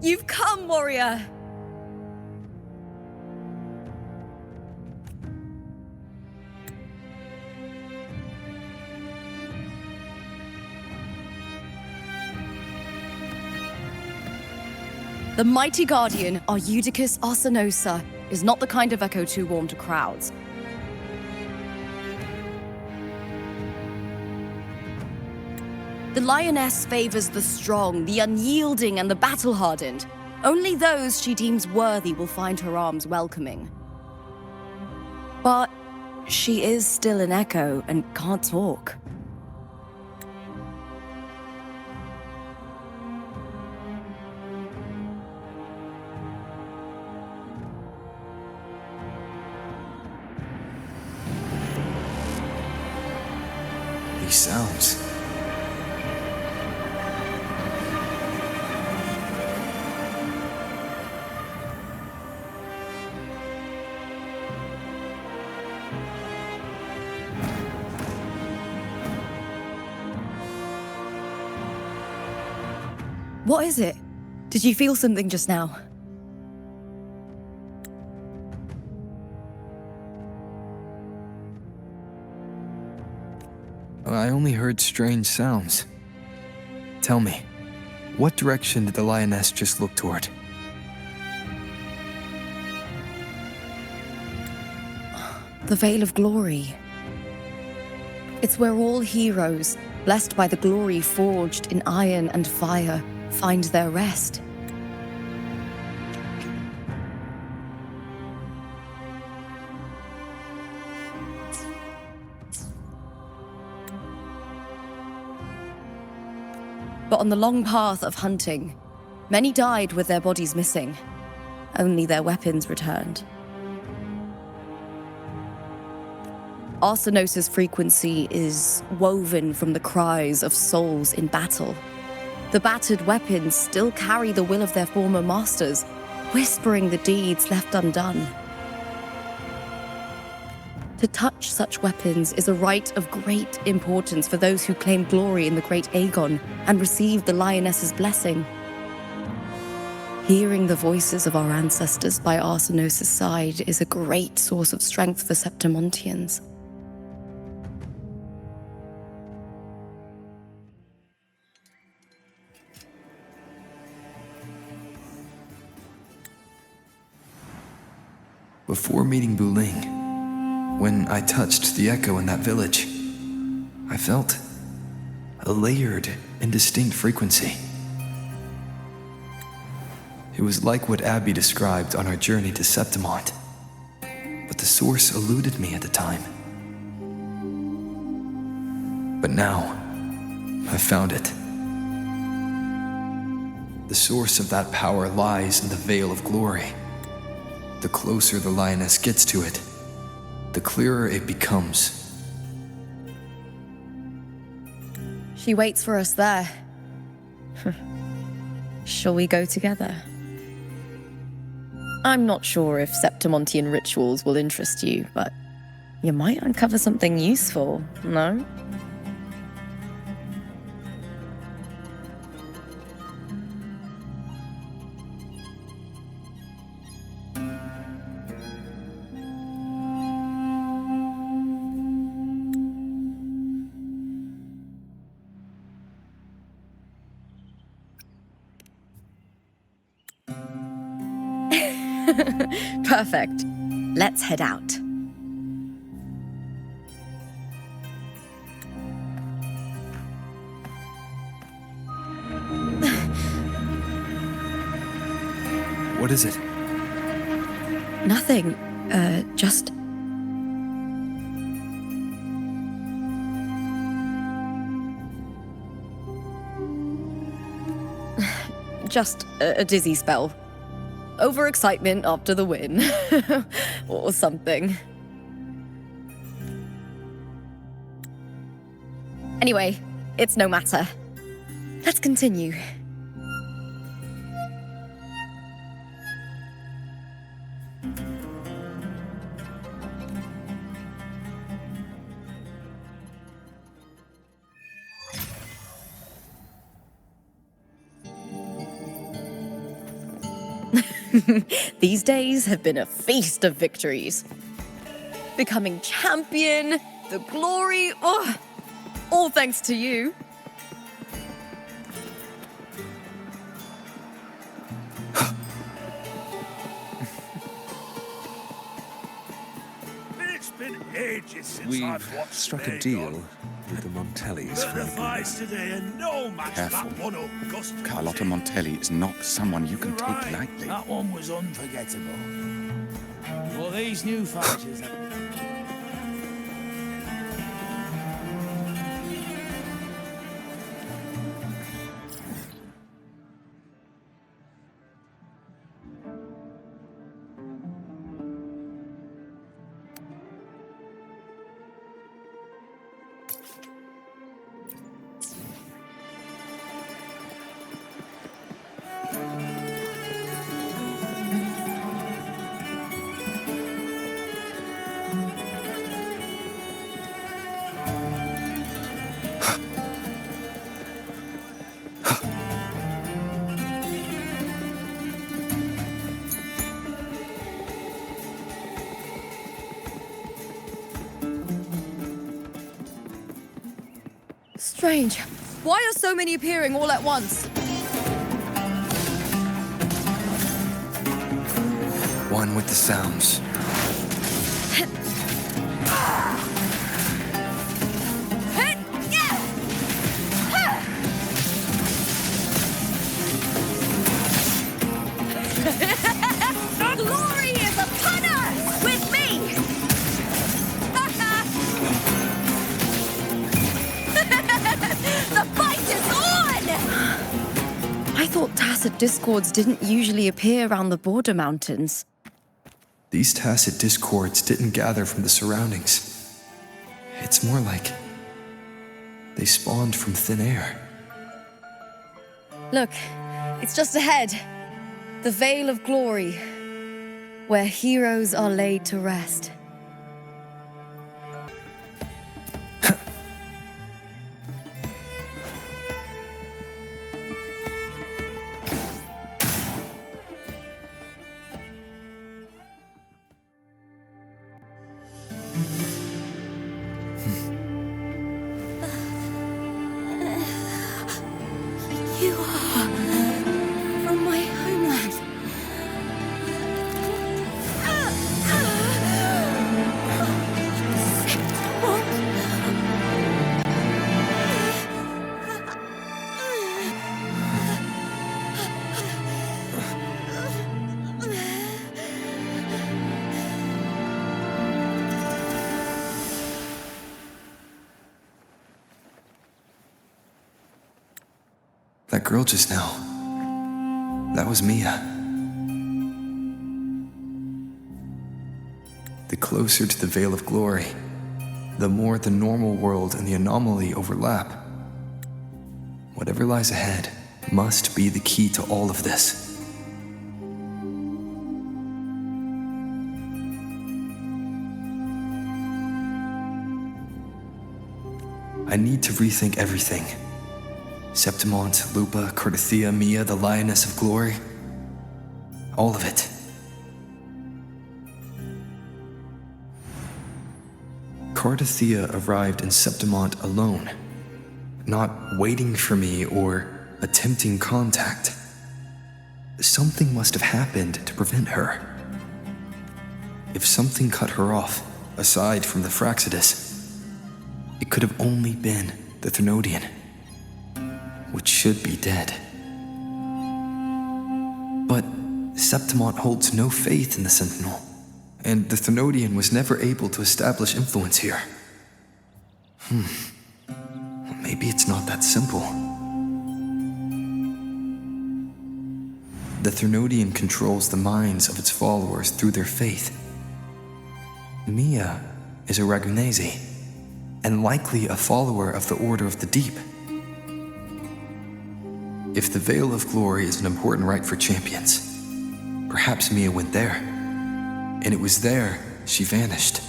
You've come, warrior! The mighty guardian, Augustus Arsinosa, is not the kind of echo too warm to crowds. The lioness favors the strong, the unyielding, and the battle-hardened. Only those she deems worthy will find her arms welcoming. But she is still an echo and can't talk. These sounds. What is it? Did you feel something just now? I only heard strange sounds. Tell me, what direction did the lioness just look toward? The Veil of Glory. It's where all heroes, blessed by the glory forged in iron and fire, find their rest. But on the long path of hunting, many died with their bodies missing. Only their weapons returned. Arsinosa's frequency is woven from the cries of souls in battle. The battered weapons still carry the will of their former masters, whispering the deeds left undone. To touch such weapons is a rite of great importance for those who claim glory in the great Aegon and receive the lioness's blessing. Hearing the voices of our ancestors by Arsinosa's side is a great source of strength for Septimontians. Before meeting Wuthering, when I touched the echo in that village, I felt a layered and distinct frequency. It was like what Abby described on our journey to Septimont, but the source eluded me at the time. But now, I've found it. The source of that power lies in the Veil of Glory. The closer the lioness gets to it, the clearer it becomes. She waits for us there. Shall we go together? I'm not sure if Septimontian rituals will interest you, but you might uncover something useful, no? Perfect. Let's head out. What is it? Nothing. Just... just a dizzy spell. Overexcitement after the win. Or something. Anyway, it's no matter. Let's continue. These days have been a feast of victories. Becoming champion, the glory, all thanks to you. It's been ages since We've I've watched struck a Spain deal on. with the Montellis But for the an fights agreement. today are no match for Careful. that one Augusta. Carlotta Montelli is not someone you can You're take right. lightly. That one was unforgettable. Well, these new fighters... Strange. Why are so many appearing all at once? One with the sounds. Glory is upon us! With me! The fight is on! I thought tacit discords didn't usually appear around the border mountains. These tacit discords didn't gather from the surroundings. It's more like they spawned from thin air. Look, it's just ahead. The Veil of Glory, where heroes are laid to rest. You are from my homeland. That girl just now, that was Mia. The closer to the veil of glory, the more the normal world and the anomaly overlap. Whatever lies ahead must be the key to all of this. I need to rethink everything. Septimont, Lupa, Cartethyia, Mia, the Lioness of Glory. All of it. Cartethyia arrived in Septimont alone, not waiting for me or attempting contact. Something must have happened to prevent her. If something cut her off, aside from the Phroldelis, it could have only been the Thenodian, which should be dead. But Septimont holds no faith in the Sentinel, and the Thenodian was never able to establish influence here. Maybe it's not that simple. The Thenodian controls the minds of its followers through their faith. Mia is a Ragunese, and likely a follower of the Order of the Deep. If the Veil of Glory is an important rite for champions, perhaps Mia went there, and it was there she vanished.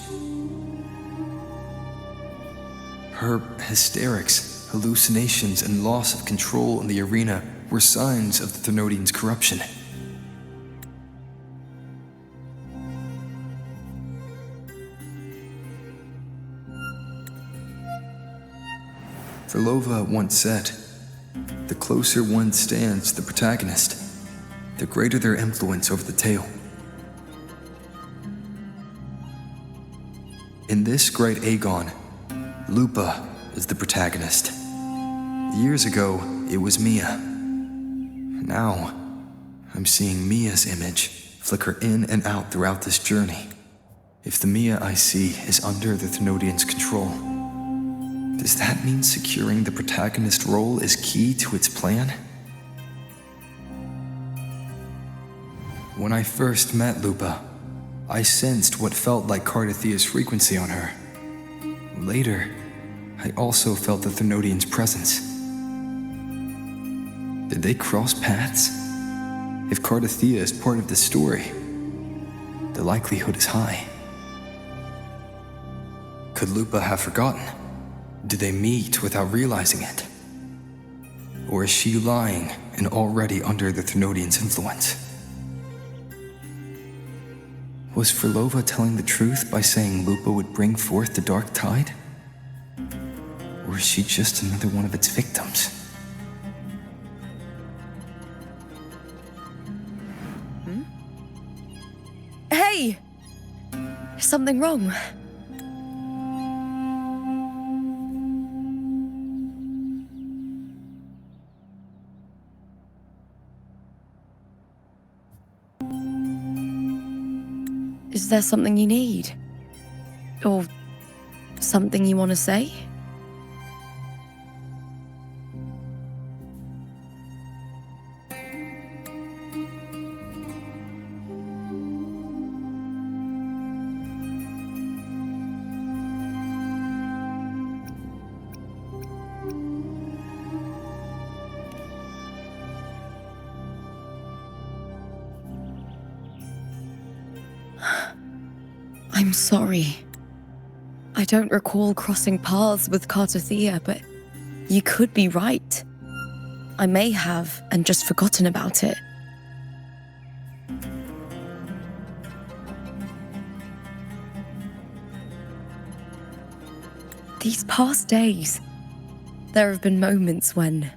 Her hysterics, hallucinations, and loss of control in the arena were signs of the Thenodian's corruption. Phrolova once said, "The closer one stands to the protagonist, the greater their influence over the tale." In this great Aegon, Lupa is the protagonist. Years ago, it was Mia. Now, I'm seeing Mia's image flicker in and out throughout this journey. If the Mia I see is under the Thenodian's control, does that mean securing the protagonist role is key to its plan? When I first met Lupa, I sensed what felt like Cartethia's frequency on her. Later, I also felt the Thenodian's presence. Did they cross paths? If Cartethyia is part of this story, the likelihood is high. Could Lupa have forgotten? Did they meet without realizing it? Or is she lying and already under the Thenodian's influence? Was Phrolova telling the truth by saying Lupa would bring forth the dark tide? Or is she just another one of its victims? Hey! Is something wrong? Is there something you need? Or something you want to say? I'm sorry. I don't recall crossing paths with Cartethyia, but you could be right. I may have and just forgotten about it. These past days, there have been moments when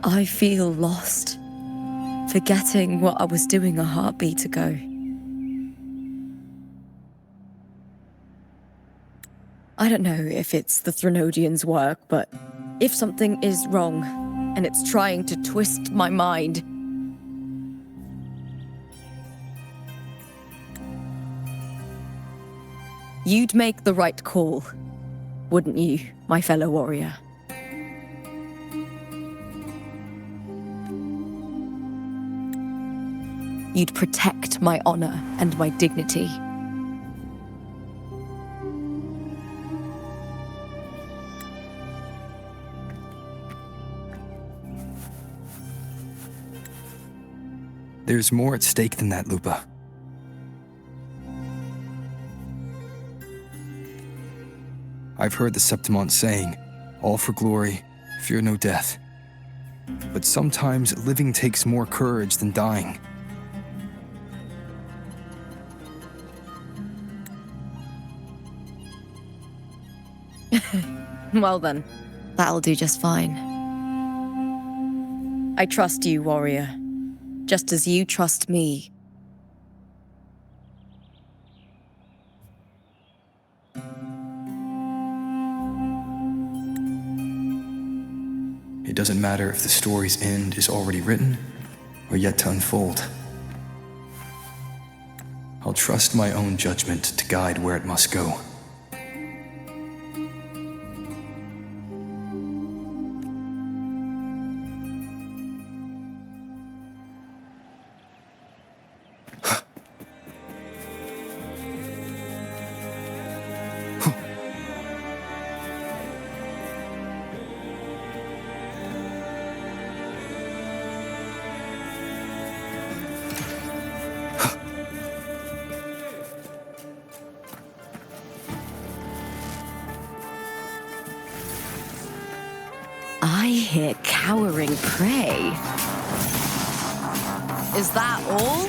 I feel lost, forgetting what I was doing a heartbeat ago. I don't know if it's the Thenodian's work, but if something is wrong and it's trying to twist my mind, you'd make the right call, wouldn't you, my fellow warrior? you'd protect my honor and my dignity. There's more at stake than that, Lupa. I've heard the Septimont saying, all for glory, fear no death. But sometimes living takes more courage than dying. Well then, that'll do just fine. I trust you, warrior, just as you trust me. It doesn't matter if the story's end is already written or yet to unfold. I'll trust my own judgment to guide where it must go. I hear cowering prey. Is that all?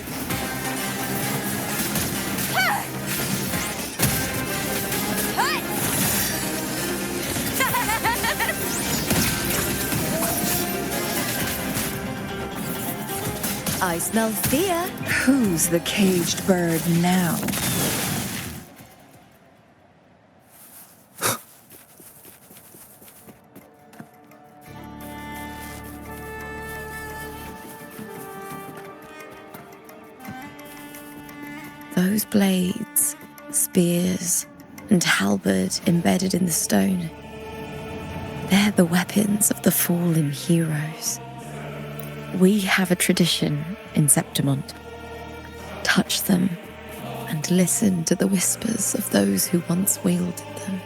I smell fear. Who's the caged bird now? Those blades, spears, and halberd embedded in the stone. They're the weapons of the fallen heroes. We have a tradition in Septimont. Touch them and listen to the whispers of those who once wielded them.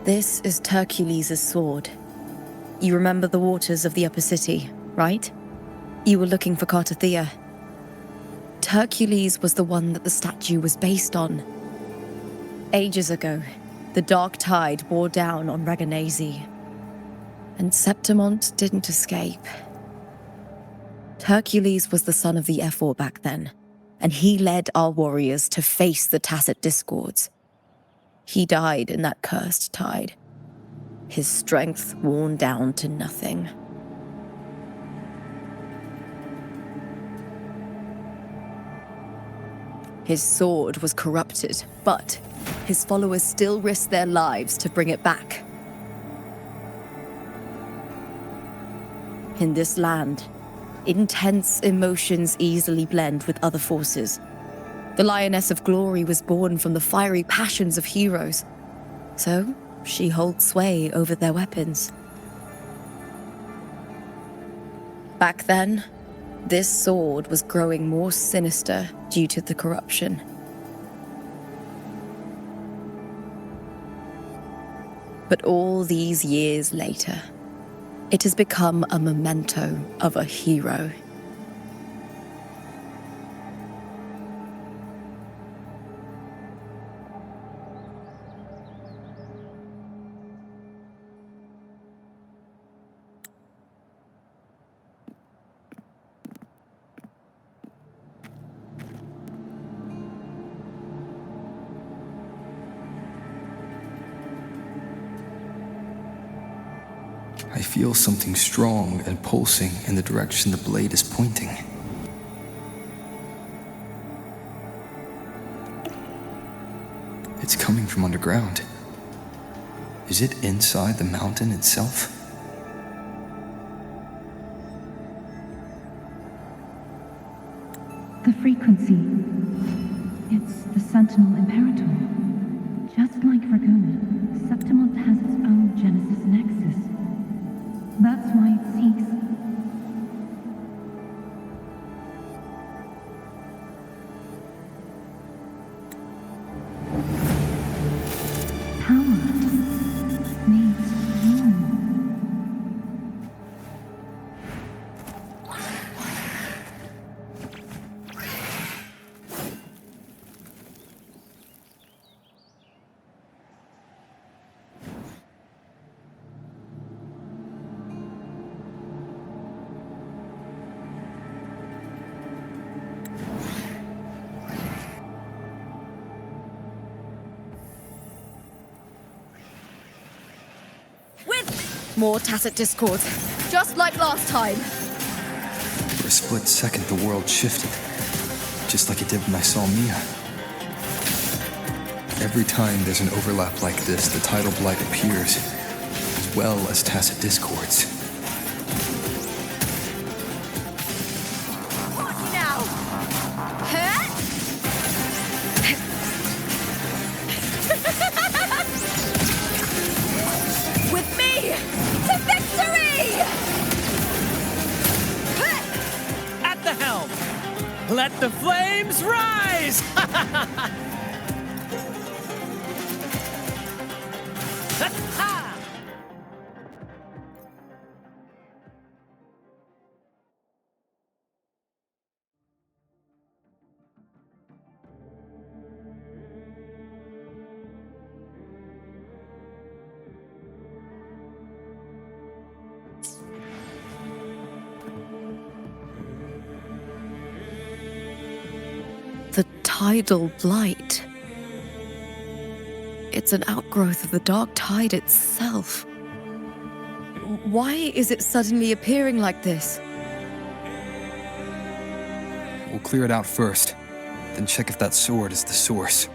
This is Hercules' sword. You remember the waters of the upper city, right? You were looking for Cartethyia. Hercules was the one that the statue was based on. Ages ago, the dark tide bore down on Reganese, and Septimont didn't escape. Hercules was the son of the Ephor back then, and he led our warriors to face the Tacit discords. He died in that cursed tide, his strength worn down to nothing. His sword was corrupted, but his followers still risked their lives to bring it back. In this land, Intense emotions easily blend with other forces. The Lioness of Glory was born from the fiery passions of heroes, so she holds sway over their weapons. Back then, this sword was growing more sinister due to the corruption. But all these years later, it has become a memento of a hero. I feel something strong and pulsing in the direction the blade is pointing. It's coming from underground. Is it inside the mountain itself? The frequency. It's the Sentinel Imperator. Just like Raguna, Septimont has its own Genesis Nexus. That's why it seeks. Power needs room. More tacit discords, just like last time. For a split second, the world shifted, just like it did when I saw Mia. Every time there's an overlap like this, the tidal blight appears, as well as tacit discords. What now? Huh? With me to victory! At the helm! Let the flames rise! The tidal blight. It's an outgrowth of the dark tide itself. Why is it suddenly appearing like this? We'll clear it out first, then check if that sword is the source.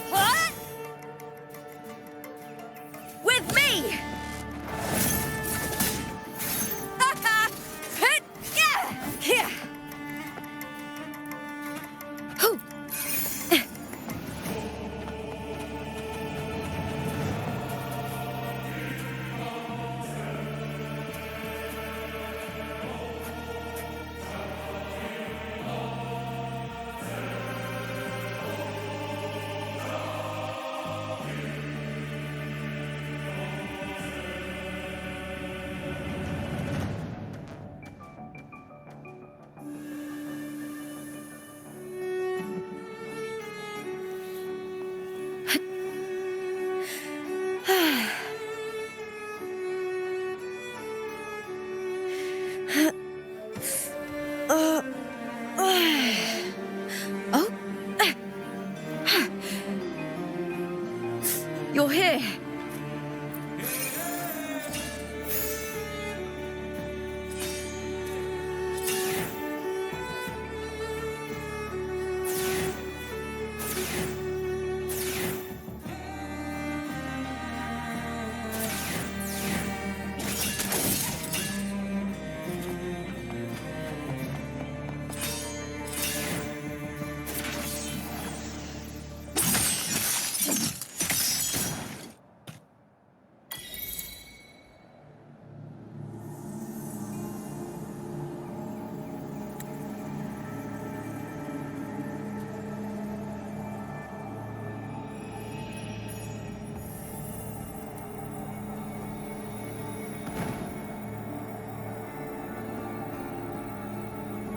What? With me! Here. Hoo.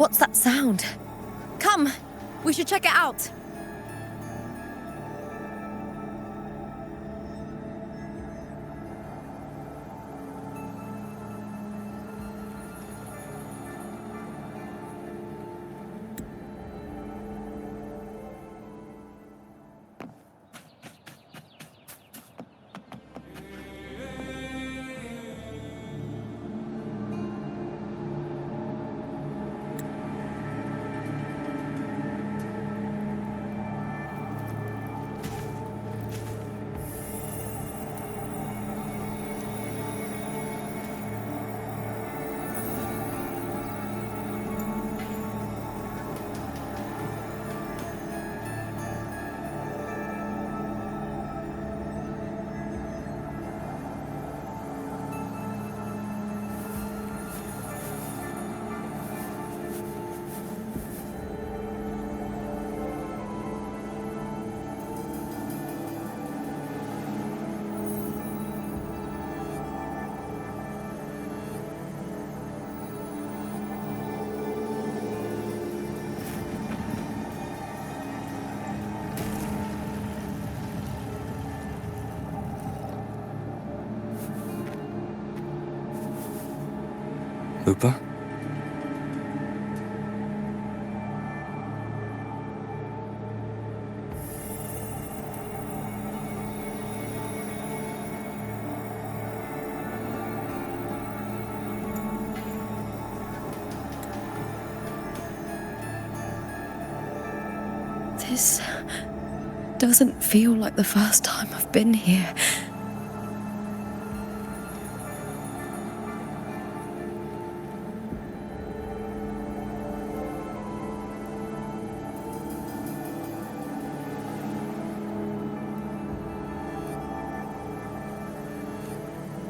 What's that sound? Come, we should check it out. Lupa? This doesn't feel like the first time I've been here.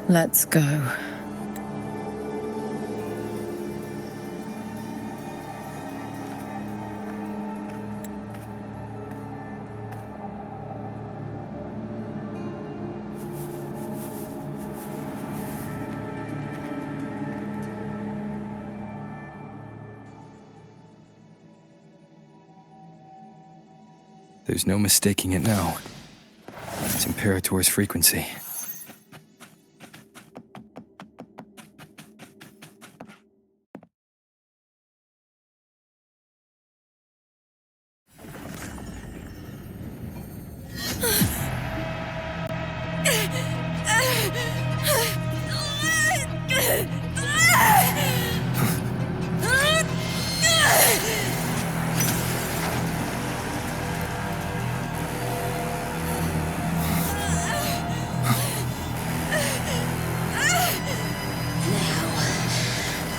Let's go. There's no mistaking it now. It's Imperator's frequency.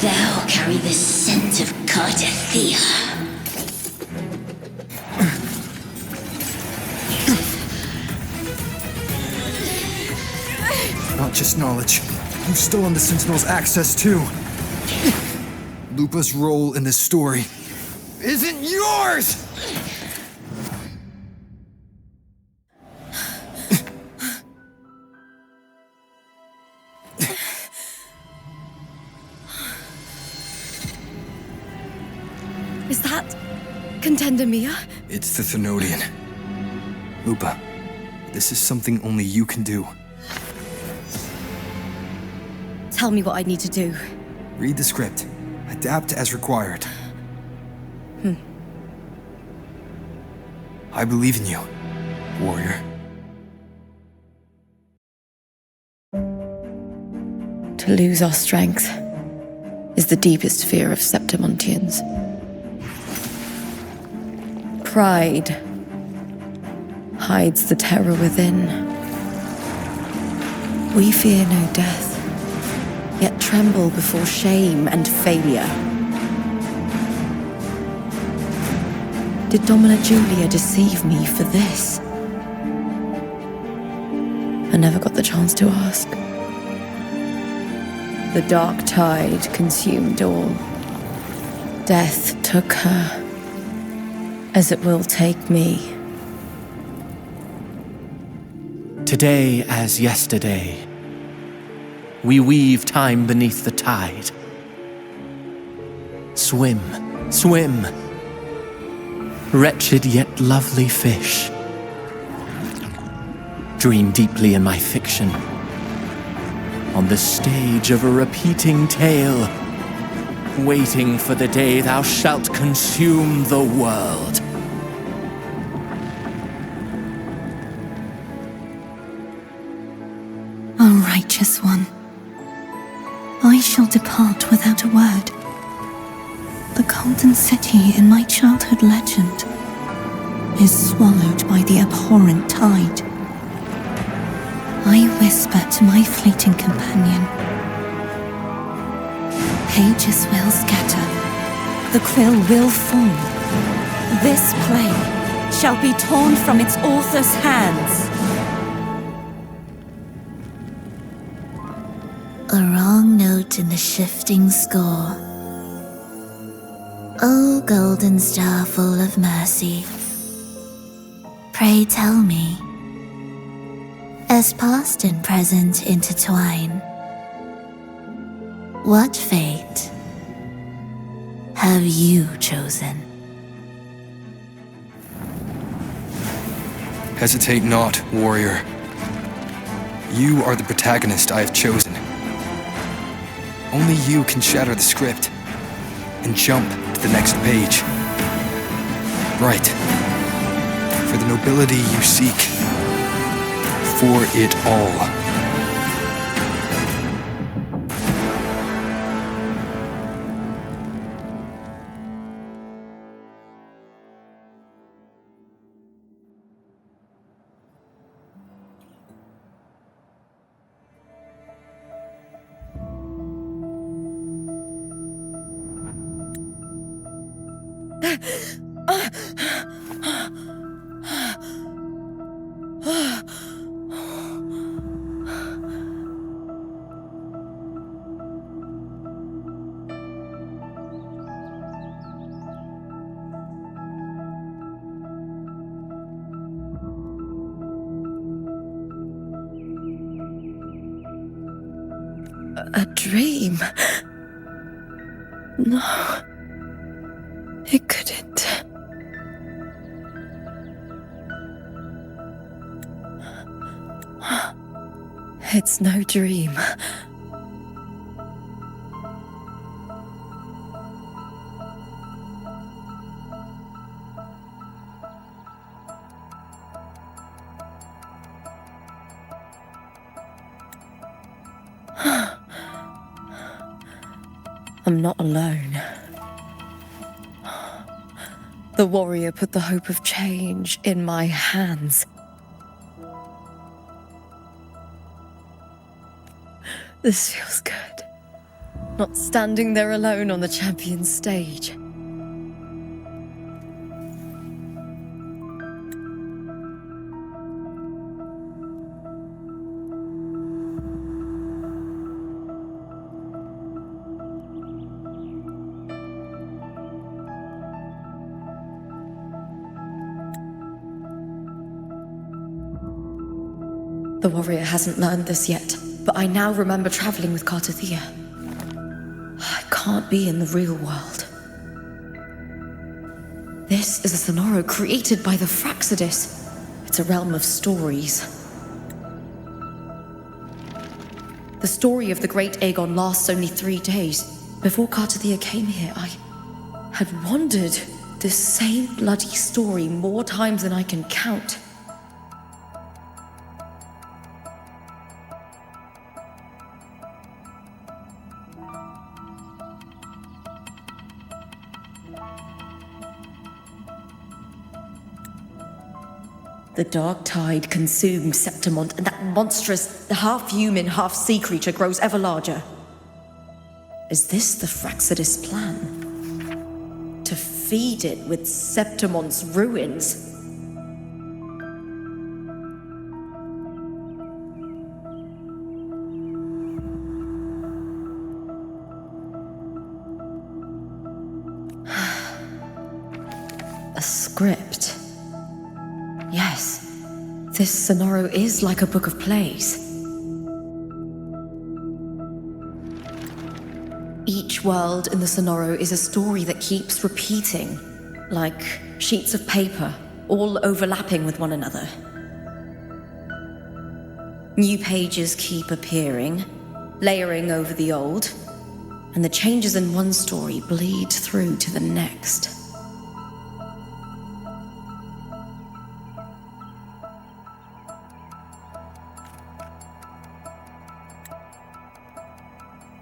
Thou carry the scent of Cartethyia. Not just knowledge. You've stolen the Sentinel's access too. Lupa's role in this story isn't yours! Is that Contender Mia? It's the Thenodian. Lupa, this is something only you can do. Tell me what I need to do. Read the script. Adapt as required. I believe in you, warrior. To lose our strength is the deepest fear of Septimontians. Pride hides the terror within. We fear no death, yet tremble before shame and failure. Did Domina Julia deceive me for this? I never got the chance to ask. The dark tide consumed all. Death took her, as it will take me. Today as yesterday, we weave time beneath the tide. Swim Swim. Wretched yet lovely fish. Dream deeply in my fiction. On the stage of a repeating tale, waiting for the day thou shalt consume the world. O righteous one, I shall depart without a word. The golden city in my childhood legend is swallowed by the abhorrent tide. I whisper to my fleeting companion. Pages will scatter, the quill will fall. This play shall be torn from its author's hands. A wrong note in the shifting score. O golden star full of mercy, pray tell me, as past and present intertwine, what fate have you chosen? Hesitate not, warrior. You are the protagonist I have chosen. Only you can shatter the script and jump to the next page. Right. For the nobility you seek. For it all. A dream? No. It couldn't. It's no dream. I'm not alone. The warrior put the hope of change in my hands. This feels good. Not standing there alone on the champion's stage. The warrior hasn't learned this yet, but I now remember traveling with Cartethyia. I can't be in the real world. This is a Sonoro created by the Phroldelis. It's a realm of stories. The story of the Great Aegon lasts only 3 days. Before Cartethyia came here, I had wandered this same bloody story more times than I can count. The dark tide consumes Septimont, and that monstrous, half-human, half-sea creature grows ever larger. Is this the Phroldelis' plan? To feed it with Septimont's ruins? A script. Yes, this Sonoro is like a book of plays. Each world in the Sonoro is a story that keeps repeating, like sheets of paper, all overlapping with one another. New pages keep appearing, layering over the old, and the changes in one story bleed through to the next.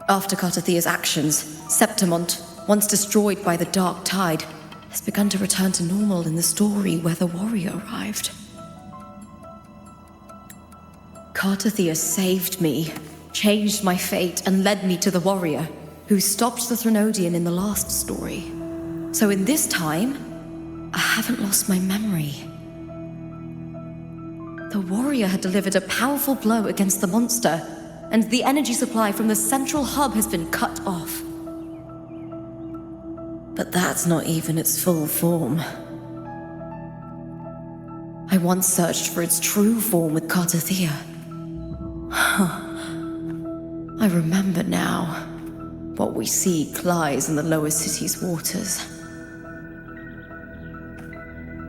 After Cartethyia's actions, Septimont, once destroyed by the dark tide, has begun to return to normal in the story where the warrior arrived. Cartethyia saved me, changed my fate, and led me to the warrior, who stopped the Threnodian in the last story. So in this time, I haven't lost my memory. The warrior had delivered a powerful blow against the monster, and the energy supply from the central hub has been cut off. But that's not even its full form. I once searched for its true form with Cartethyia. I remember now. What we seek lies in the lower city's waters.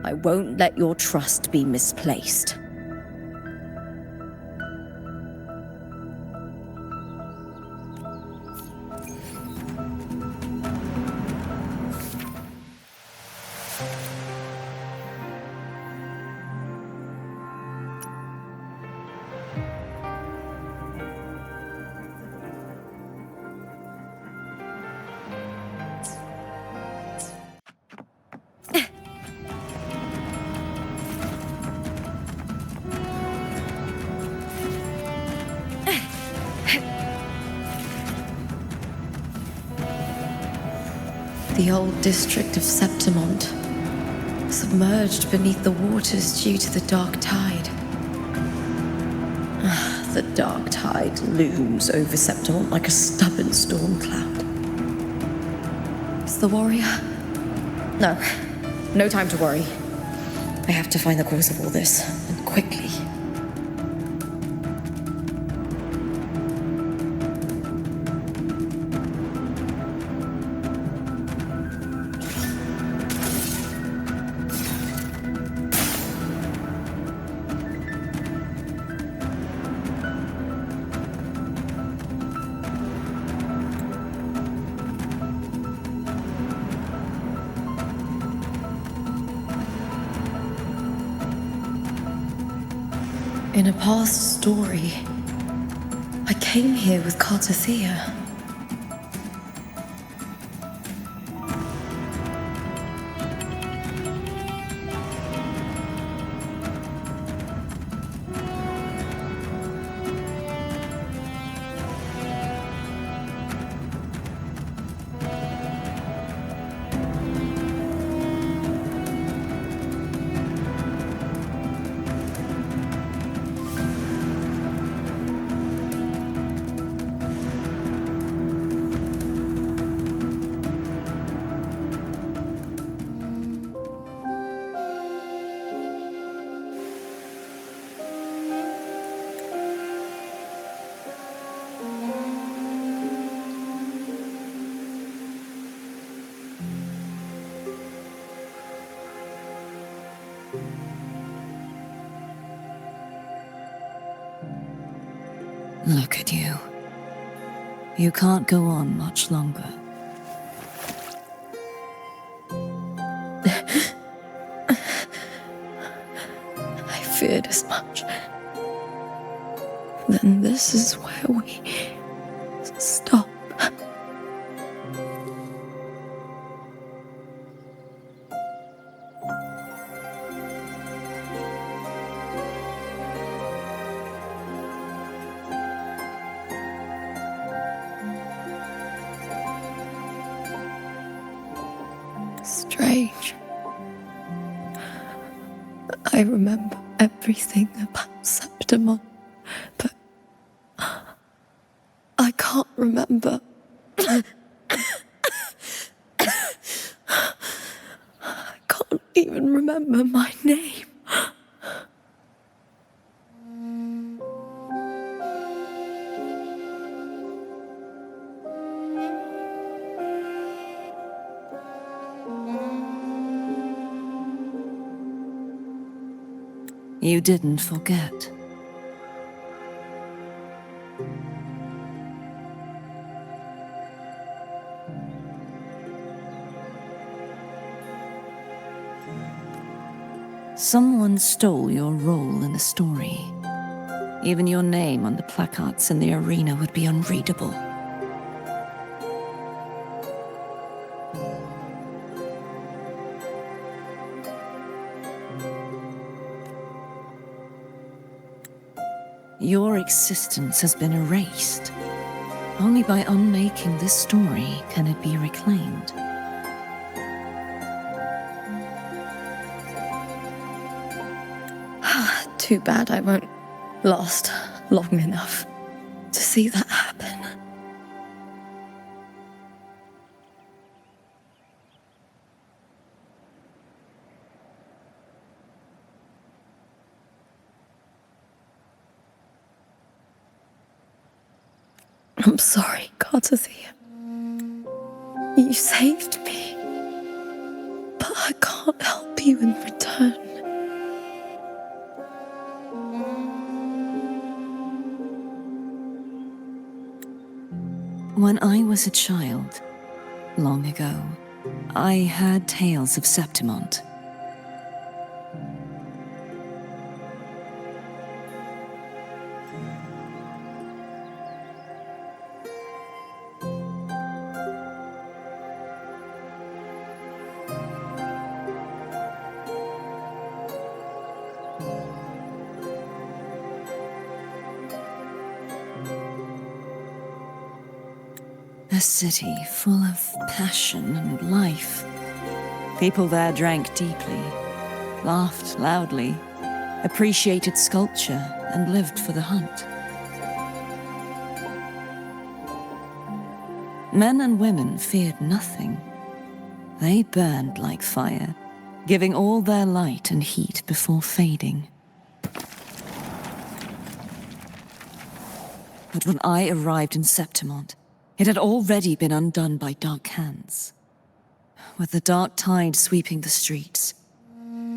I won't let your trust be misplaced. The old district of Septimont, submerged beneath the waters due to the dark tide. The dark tide looms over Septimont like a stubborn storm cloud. Is the warrior? No time to worry. I have to find the cause of all this, and quickly. In a past story, I came here with Cartethyia. Look at you. You can't go on much longer. I feared as much. Then this is where we stop. Strange. I remember everything about Septimont, but I can't remember. I can't even remember my name. You didn't forget. Someone stole your role in the story. Even your name on the placards in the arena would be unreadable. Your existence has been erased. Only by unmaking this story can it be reclaimed. Too bad I won't last long enough to see that happen. I'm sorry, Cartethyia. You saved me, but I can't help you in return. When I was a child, long ago, I heard tales of Septimont. A city full of passion and life. People there drank deeply, laughed loudly, appreciated sculpture, and lived for the hunt. Men and women feared nothing. They burned like fire, giving all their light and heat before fading. But when I arrived in Septimont, it had already been undone by dark hands. With the dark tide sweeping the streets,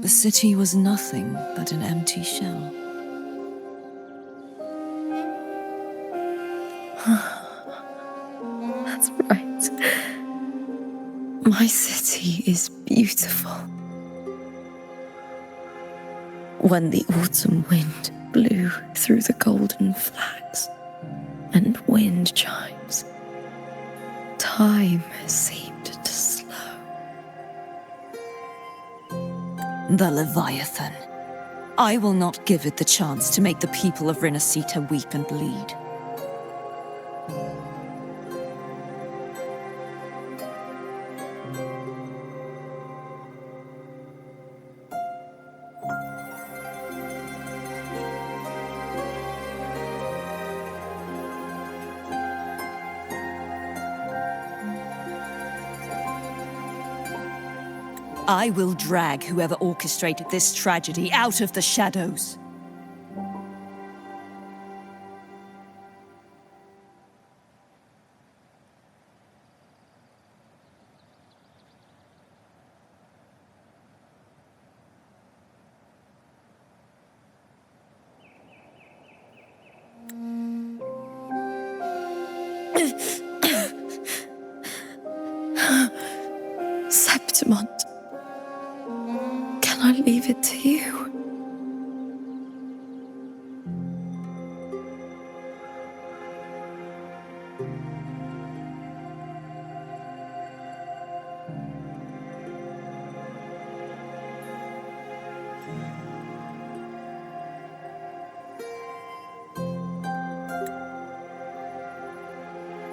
the city was nothing but an empty shell. That's right. My city is beautiful. When the autumn wind blew through the golden flags and wind chimes, time seemed to slow. The Leviathan. I will not give it the chance to make the people of Rinascita weep and bleed. I will drag whoever orchestrated this tragedy out of the shadows. Septimont. Can I leave it to you?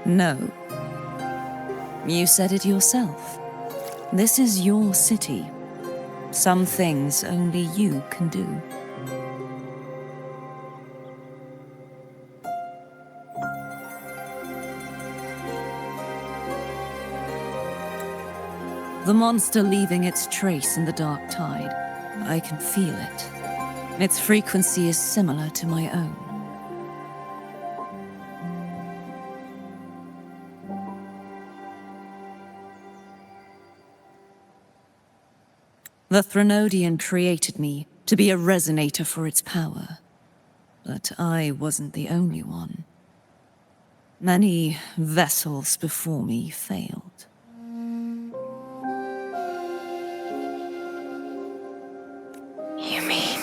No. You said it yourself. This is your city. Some things only you can do. The monster leaving its trace in the dark tide. I can feel it. Its frequency is similar to my own. The Threnodian created me to be a resonator for its power. But I wasn't the only one. Many vessels before me failed. You mean...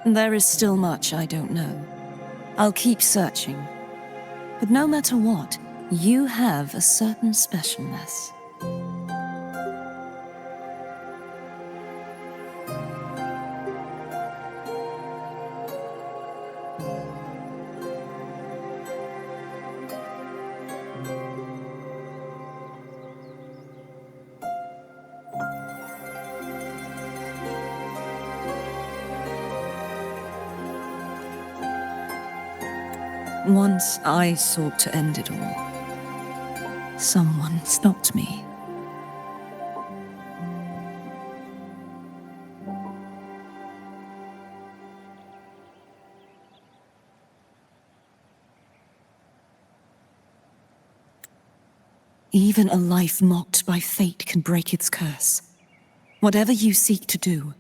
There is still much I don't know. I'll keep searching. But no matter what, you have a certain specialness. Once I sought to end it all. Someone stopped me. Even a life mocked by fate can break its curse. Whatever you seek to do,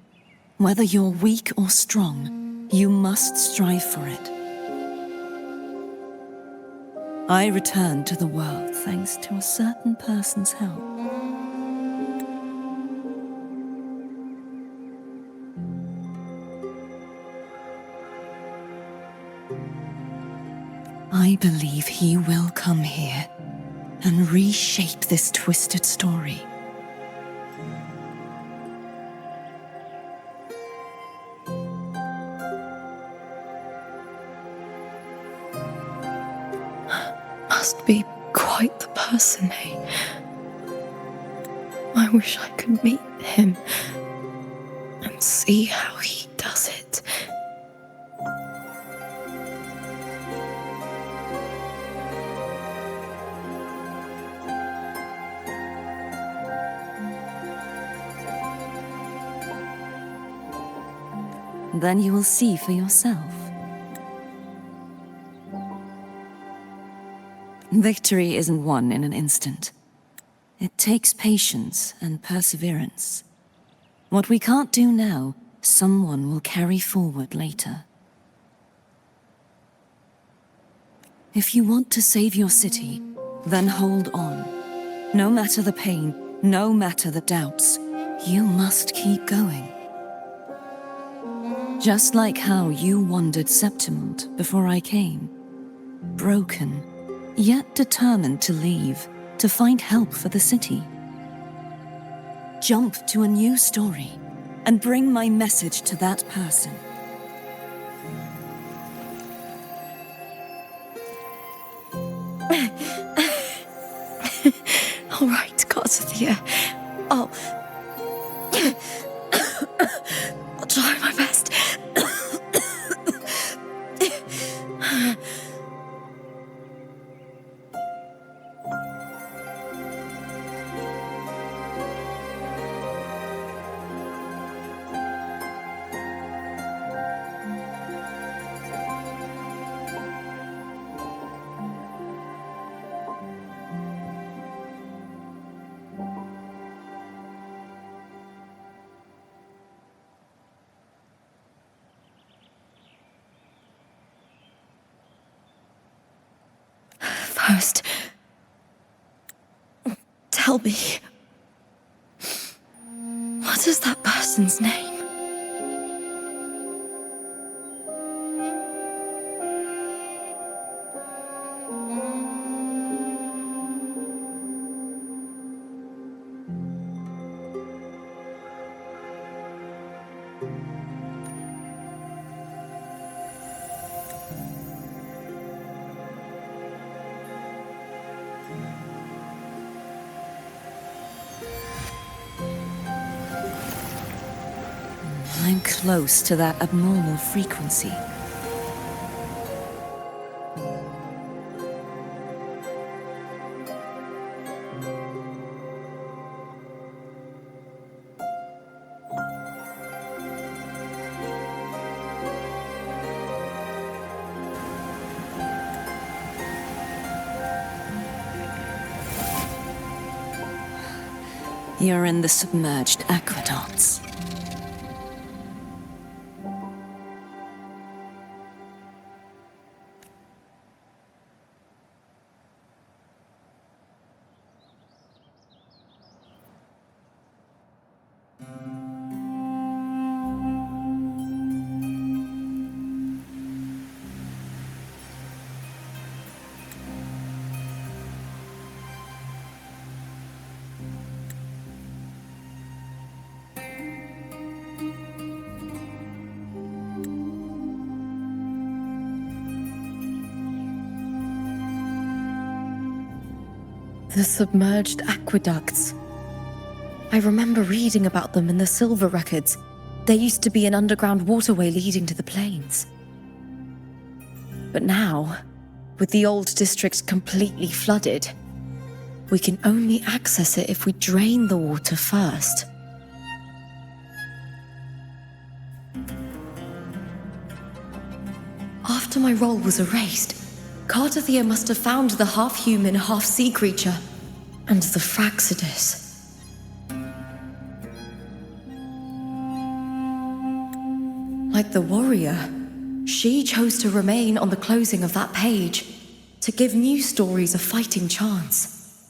whether you're weak or strong, you must strive for it. I returned to the world thanks to a certain person's help. I believe he will come here and reshape this twisted story. Must be quite the person, eh? I wish I could meet him and see how he does it. Then you will see for yourself. Victory isn't won in an instant. It takes patience and perseverance. What we can't do now, someone will carry forward later. If you want to save your city, then hold on. No matter the pain, no matter the doubts, you must keep going. Just like how you wandered Septimont before I came. Broken, yet determined to leave, to find help for the city. Jump to a new story, and bring my message to that person. All right, Cartethyia. I'll try my best. First, tell me, what is that person's name? I'm close to that abnormal frequency. You're in the submerged aqueducts. The submerged aqueducts. I remember reading about them in the silver records. There used to be an underground waterway leading to the plains. But now, with the old district completely flooded, we can only access it if we drain the water first. After my role was erased, Cartethyia must have found the half-human, half-sea creature, and the Phroldelis. Like the warrior, she chose to remain on the closing of that page, to give new stories a fighting chance.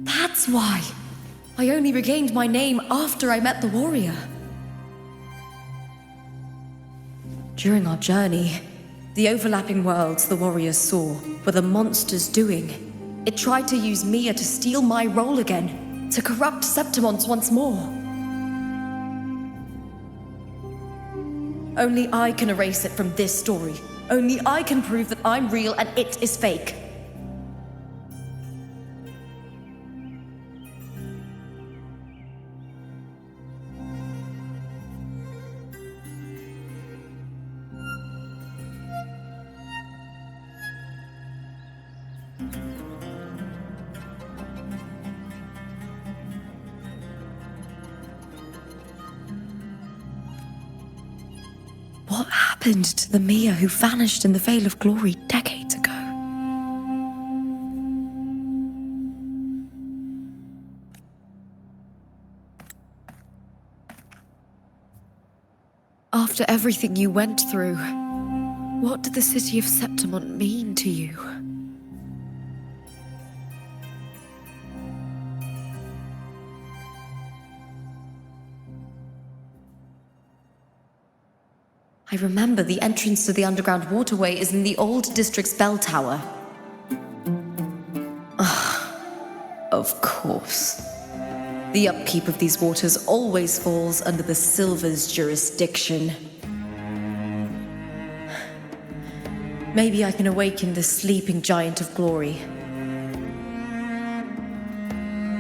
That's why I only regained my name after I met the warrior. During our journey, the overlapping worlds the warriors saw were the monster's doing. It tried to use Mia to steal my role again, to corrupt Septimont once more. Only I can erase it from this story. Only I can prove that I'm real and it is fake. What happened to the Mia who vanished in the Veil of Glory decades ago? After everything you went through, what did the city of Septimont mean to you? I remember the entrance to the underground waterway is in the old district's bell tower. Of course. The upkeep of these waters always falls under the Silver's jurisdiction. Maybe I can awaken the sleeping giant of glory.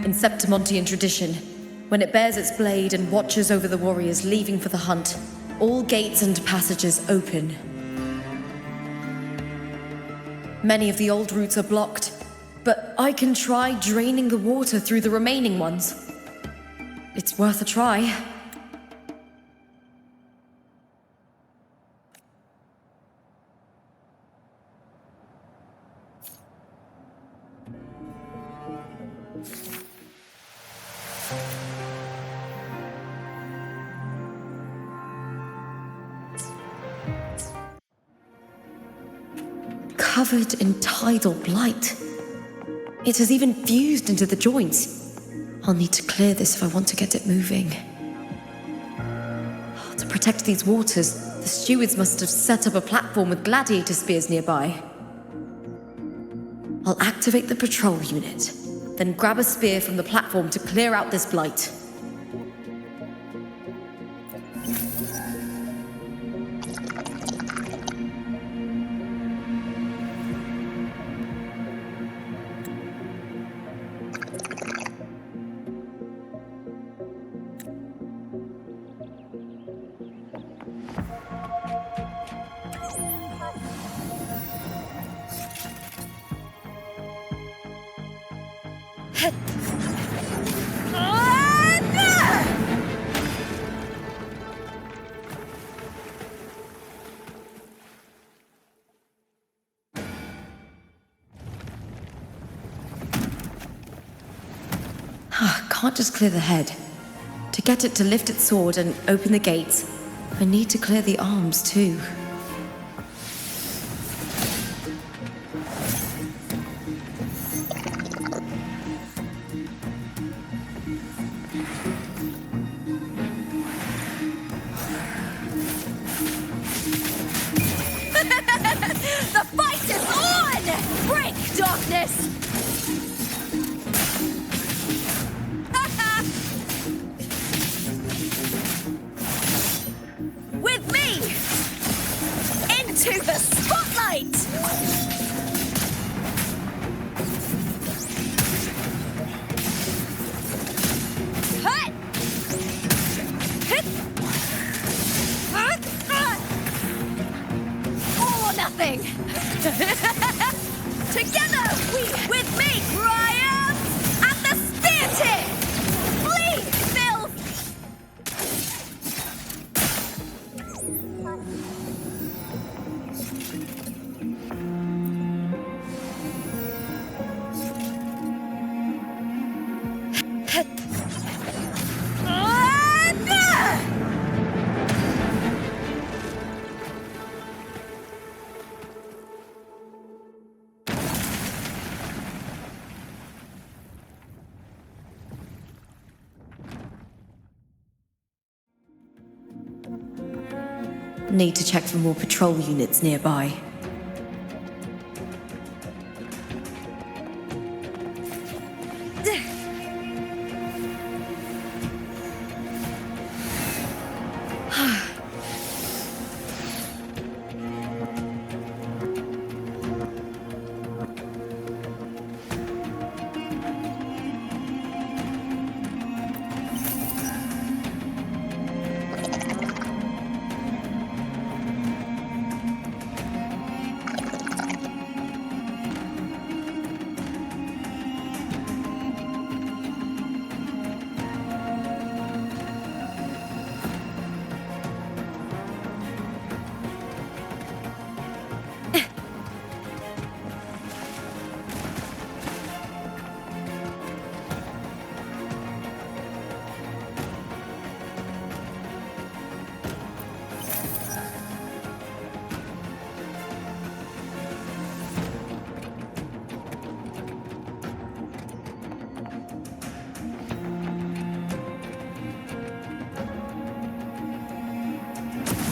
In Septimontian tradition, when it bears its blade and watches over the warriors leaving for the hunt, all gates and passages open. Many of the old routes are blocked, but I can try draining the water through the remaining ones. It's worth a try. Covered in tidal blight. It has even fused into the joints. I'll need to clear this if I want to get it moving. To protect these waters, the stewards must have set up a platform with gladiator spears nearby. I'll activate the patrol unit, then grab a spear from the platform to clear out this blight. can't just clear the head. To get it to lift its sword and open the gates, I need to clear the arms too. The fight is on! Break, darkness! With me! Into the spotlight! Hut! Hit! All or nothing! Together, with me, triumph! At the spear tip! Flee, filth! Need to check for more patrol units nearby.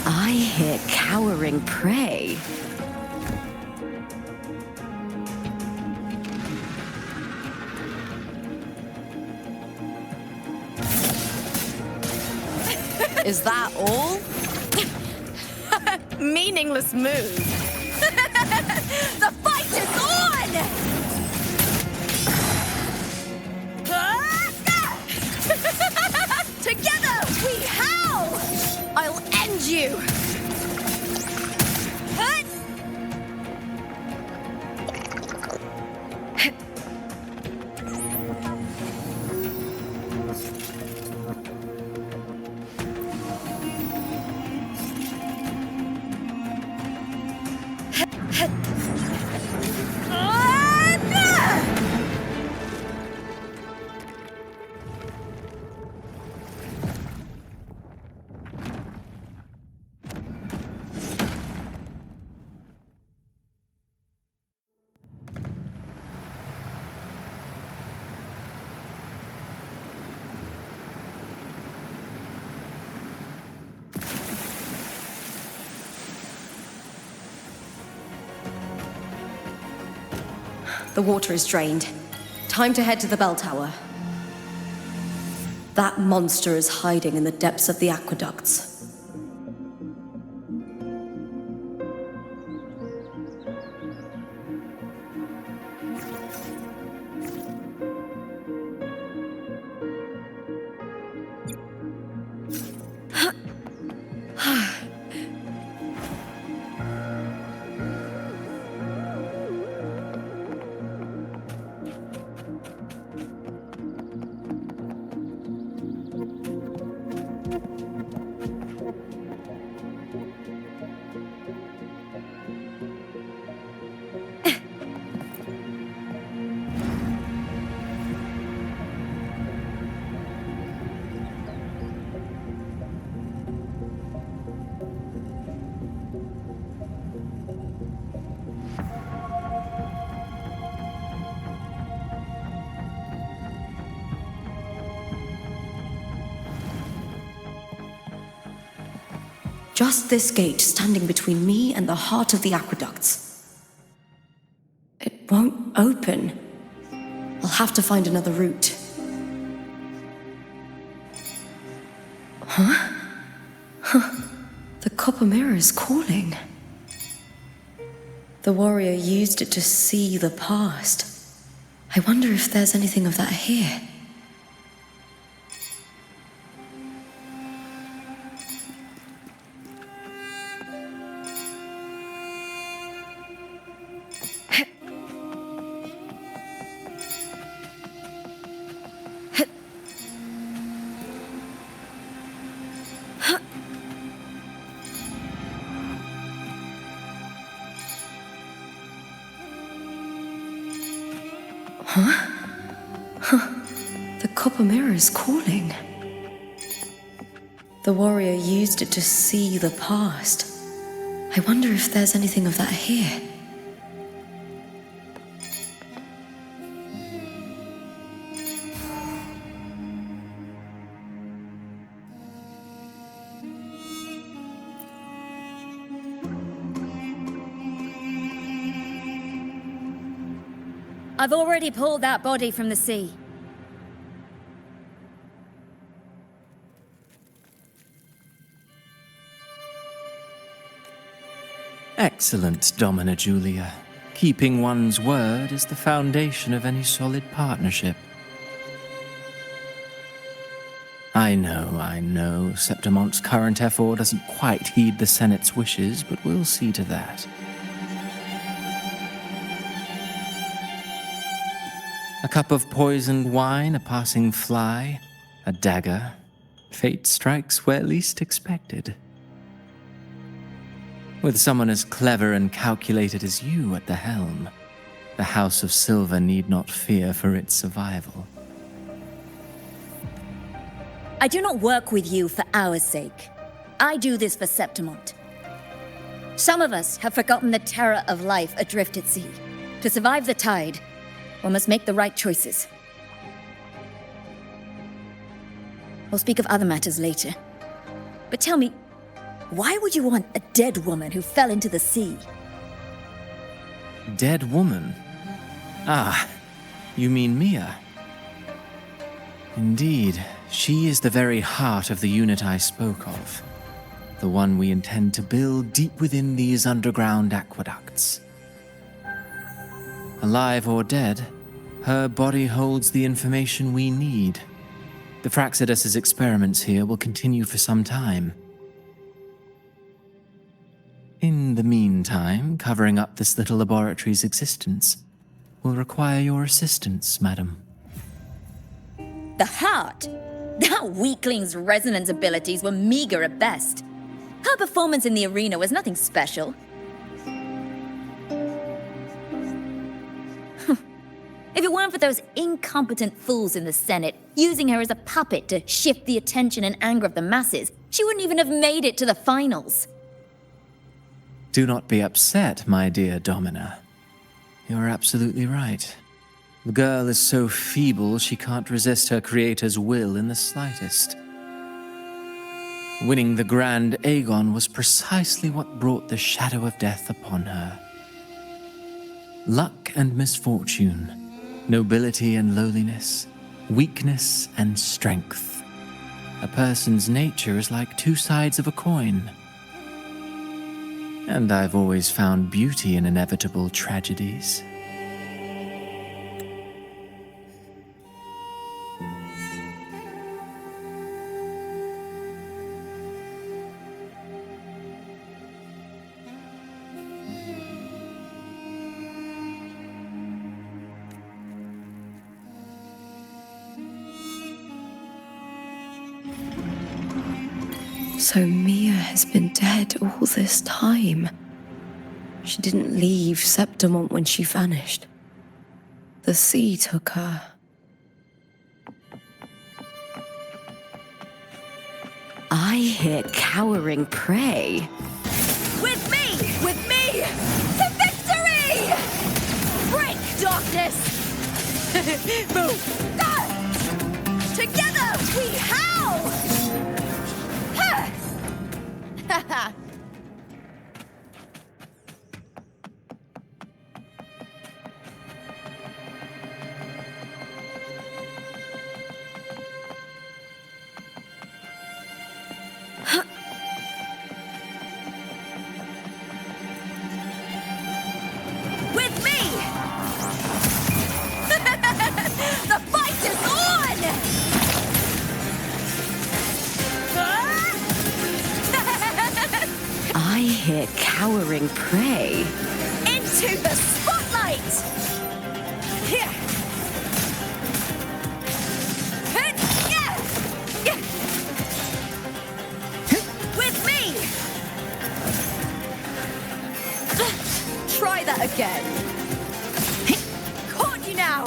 I hear cowering prey. Is that all? Meaningless move. The fight is on! Together we howl! I'll end you! Hut! The water is drained. Time to head to the bell tower. That monster is hiding in the depths of the aqueducts. Just this gate standing between me and the heart of the aqueducts. It won't open. I'll have to find another route. Huh? The copper mirror is calling. The warrior used it to see the past. I wonder if there's anything of that here. The copper mirror is calling. The warrior used it to see the past. I wonder if there's anything of that here. I've already pulled that body from the sea. Excellent, Domina Julia. Keeping one's word is the foundation of any solid partnership. I know, Septimonte's current effort doesn't quite heed the Senate's wishes, but we'll see to that. A cup of poisoned wine, a passing fly, a dagger. Fate strikes where least expected. With someone as clever and calculated as you at the helm, the House of Silver need not fear for its survival. I do not work with you for our sake. I do this for Septimont. Some of us have forgotten the terror of life adrift at sea. To survive the tide, one must make the right choices. We'll speak of other matters later. But tell me, why would you want a dead woman who fell into the sea? Dead woman? Ah, you mean Mia? Indeed, she is the very heart of the unit I spoke of. The one we intend to build deep within these underground aqueducts. Alive or dead, her body holds the information we need. The Phroldelis' experiments here will continue for some time. In the meantime, covering up this little laboratory's existence will require your assistance, madam. The heart? That weakling's resonance abilities were meager at best. Her performance in the arena was nothing special. If it weren't for those incompetent fools in the Senate using her as a puppet to shift the attention and anger of the masses, she wouldn't even have made it to the finals. Do not be upset, my dear Domina. You're absolutely right. The girl is so feeble she can't resist her creator's will in the slightest. Winning the Grand Aegon was precisely what brought the shadow of death upon her. Luck and misfortune, nobility and lowliness, weakness and strength. A person's nature is like two sides of a coin. And I've always found beauty in inevitable tragedies. So Mia has been dead all this time. She didn't leave Septimont when she vanished. The sea took her. I hear cowering prey. With me! To victory! Break, darkness! Move! Together we howl! With me! The fight is on! I hear cowering prey. Into the spotlight! Here. With me! Try that again. Caught you now!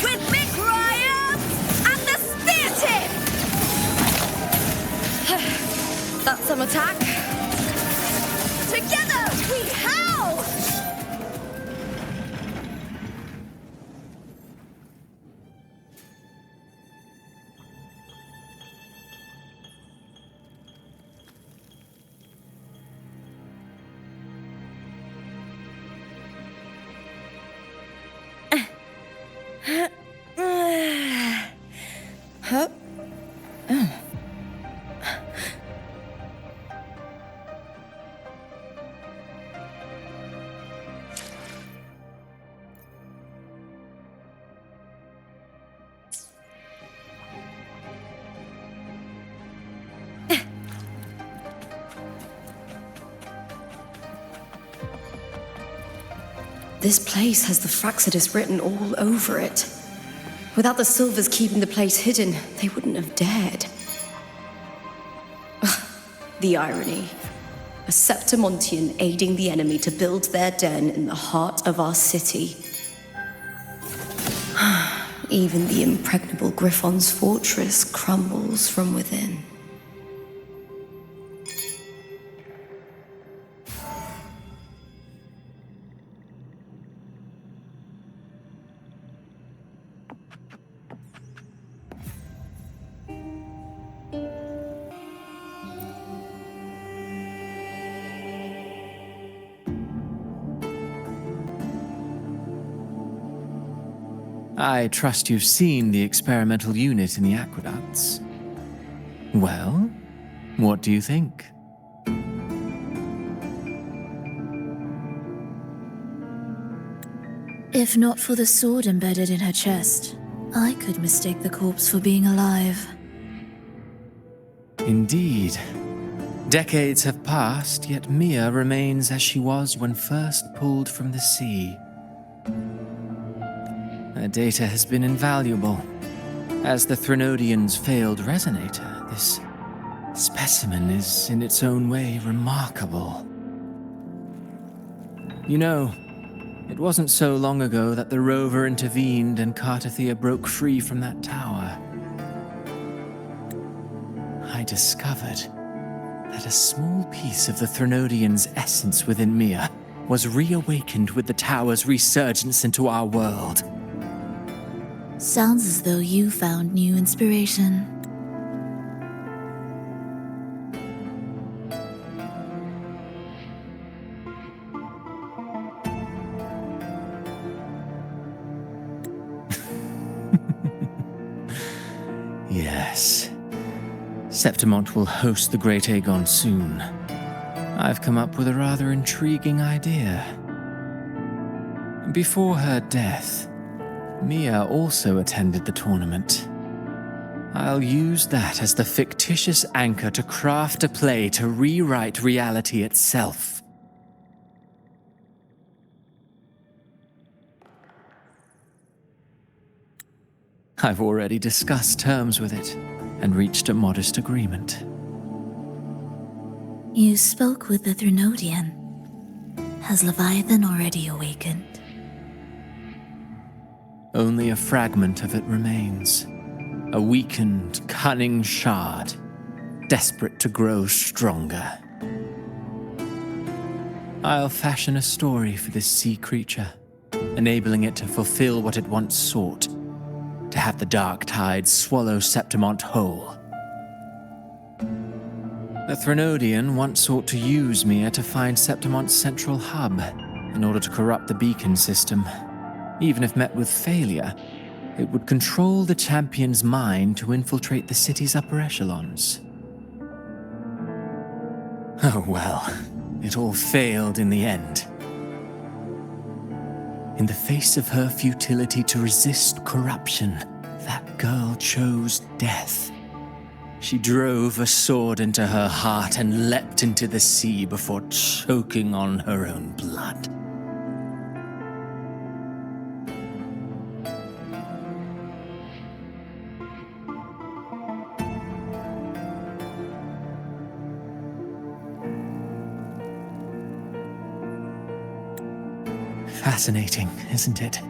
With me, Graham! And the spear tip! That's some attack. Together, we howl! Huh? This place has the Fraccidus written all over it. Without the Silvers keeping the place hidden, they wouldn't have dared. Ugh, the irony. A Septimontian aiding the enemy to build their den in the heart of our city. Even the impregnable Griffon's fortress crumbles from within. I trust you've seen the experimental unit in the aqueducts. Well, what do you think? If not for the sword embedded in her chest, I could mistake the corpse for being alive. Indeed. Decades have passed, yet Mia remains as she was when first pulled from the sea. Her data has been invaluable. As the Threnodian's failed resonator, this specimen is in its own way remarkable. You know, it wasn't so long ago that the Rover intervened and Cartethyia broke free from that tower. I discovered that a small piece of the Threnodian's essence within Mia was reawakened with the tower's resurgence into our world. Sounds as though you found new inspiration. Yes. Septimont will host the Great Aegon soon. I've come up with a rather intriguing idea. Before her death, Mia also attended the tournament. I'll use that as the fictitious anchor to craft a play to rewrite reality itself. I've already discussed terms with it and reached a modest agreement. You spoke with the Threnodian. Has Leviathan already awakened? Only a fragment of it remains. A weakened, cunning shard, desperate to grow stronger. I'll fashion a story for this sea creature, enabling it to fulfill what it once sought, to have the dark tide swallow Septimont whole. The Threnodian once sought to use me to find Septimont's central hub in order to corrupt the beacon system. Even if met with failure, it would control the champion's mind to infiltrate the city's upper echelons. Oh well, it all failed in the end. In the face of her futility to resist corruption, that girl chose death. She drove a sword into her heart and leapt into the sea before choking on her own blood. Fascinating, isn't it?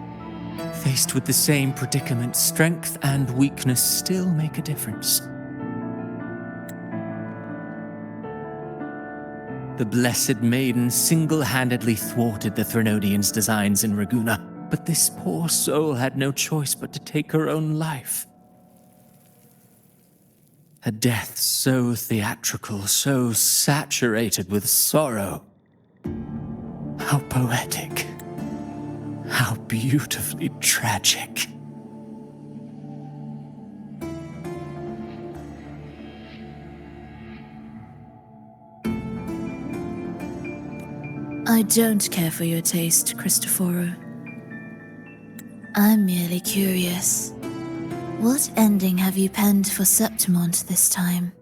Faced with the same predicament, strength and weakness still make a difference. The Blessed Maiden single-handedly thwarted the Threnodians' designs in Ragunna, but this poor soul had no choice but to take her own life. A death so theatrical, so saturated with sorrow. How poetic. How beautifully tragic. I don't care for your taste, Cristoforo. I'm merely curious. What ending have you penned for Septimont this time?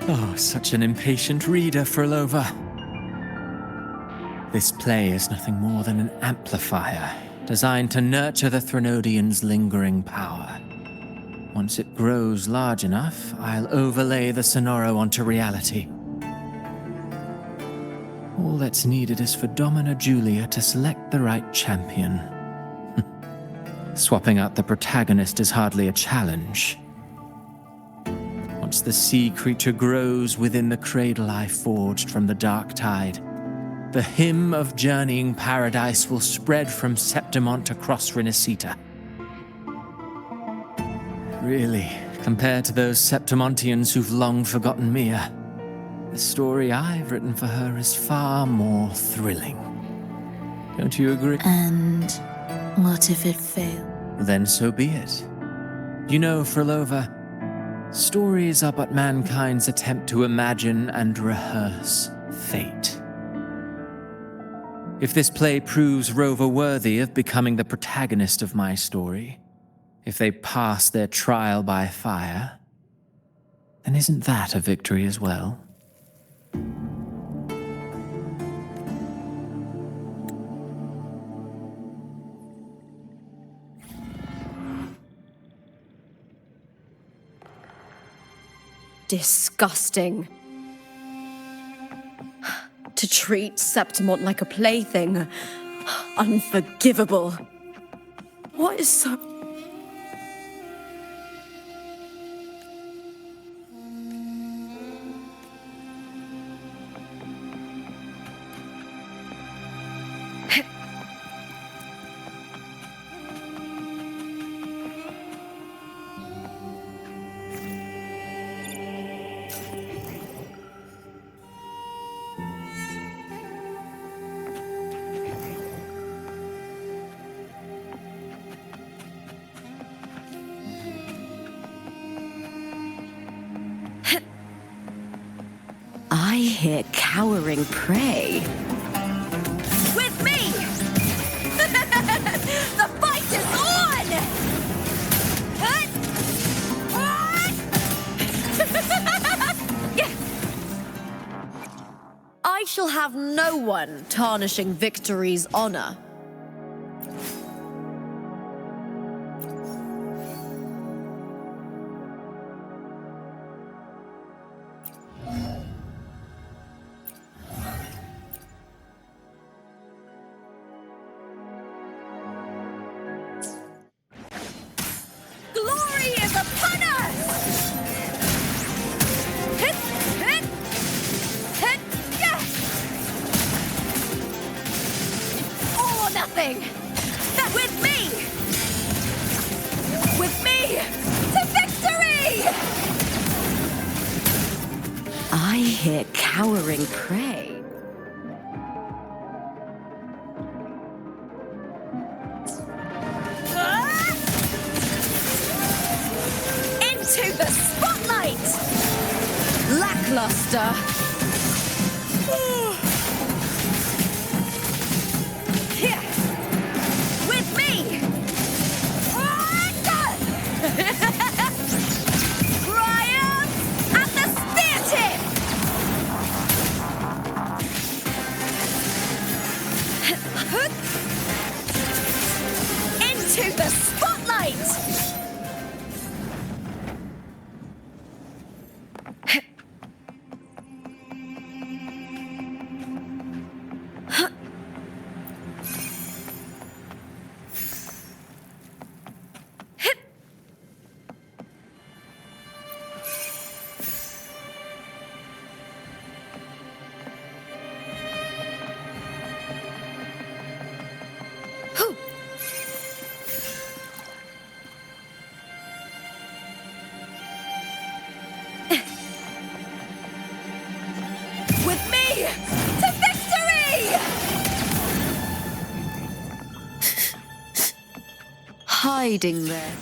Oh, such an impatient reader, Phrolova. This play is nothing more than an amplifier, designed to nurture the Threnodian's lingering power. Once it grows large enough, I'll overlay the Sonoro onto reality. All that's needed is for Domina Julia to select the right champion. Swapping out the protagonist is hardly a challenge. Once the sea creature grows within the cradle I forged from the dark tide, the hymn of journeying paradise will spread from Septimont across Rinascita. Really, compared to those Septimontians who've long forgotten Mia, the story I've written for her is far more thrilling. Don't you agree? And what if it fails? Then so be it. You know, Phrolova, stories are but mankind's attempt to imagine and rehearse fate. If this play proves Rover worthy of becoming the protagonist of my story, if they pass their trial by fire, then isn't that a victory as well? Disgusting. To treat Septimont like a plaything. Unforgivable. What is so... I hear cowering prey. With me! The fight is on! I shall have no one tarnishing victory's honor. I hear cowering prey. Into the spotlight! Lackluster. Here. With me! Triumph at the spear tip! Into the spotlight! With me to victory! Hiding there.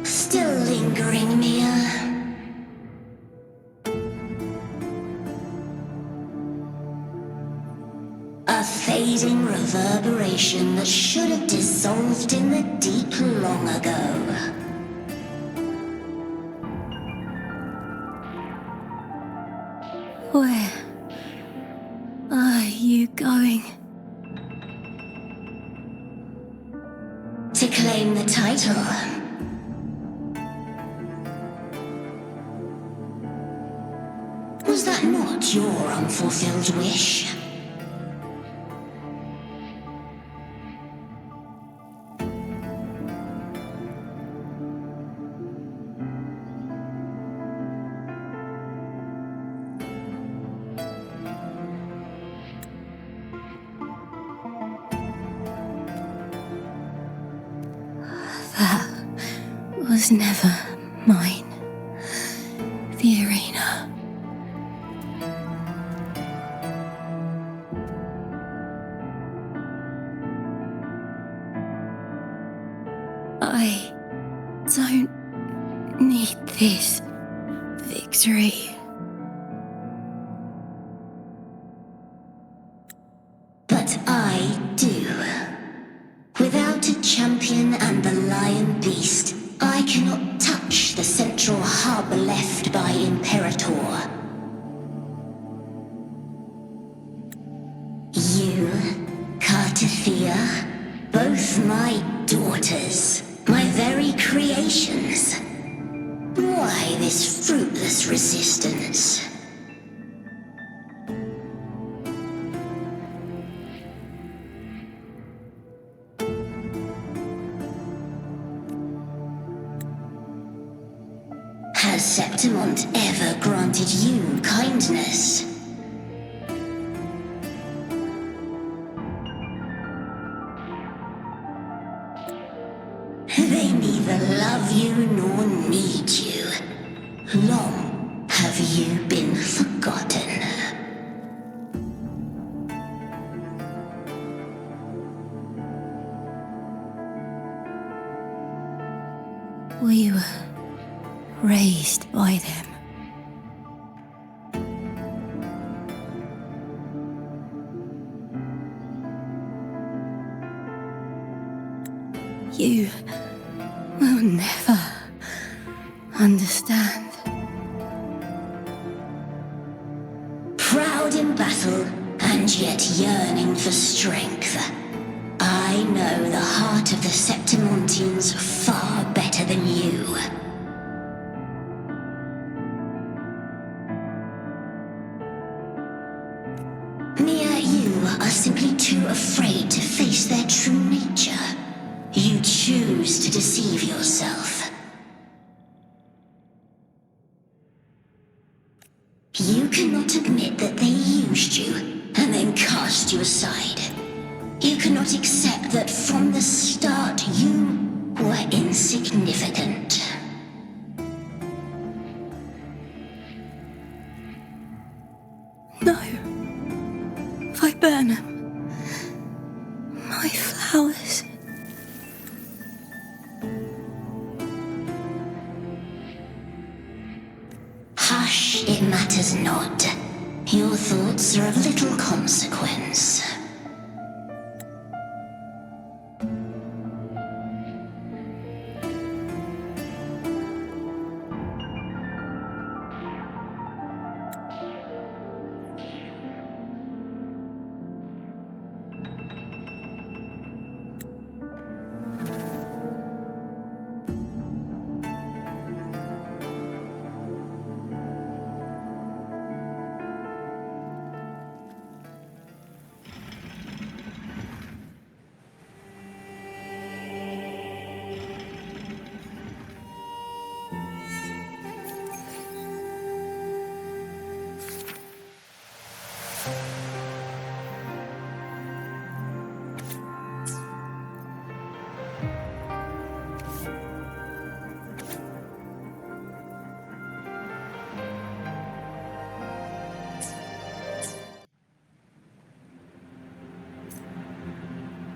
Still lingering, Mia. A fading reverberation that should have dissolved in the deep long ago. Where are you going? To claim the title. Was that not your unfulfilled wish? That was never mine. The arena. I don't need this victory. But I do. Without a champion and the lion beast, I cannot touch the central hub left by Imperator. You, Cartethyia, both my daughters, my very creations. Why this fruitless resistance? Has Septimont ever granted you kindness? They neither love you nor need you. Long have you been forgotten. We were raised by them. You will never understand. Proud in battle, and yet yearning for strength. I know the heart of the Septimontians far better than you. You are simply too afraid to face their true nature. You choose to deceive yourself. You cannot admit that they used you and then cast you aside. You cannot accept that from the start you were insignificant. No. Viburnum. My flowers. Hush, it matters not. Your thoughts are of little consequence.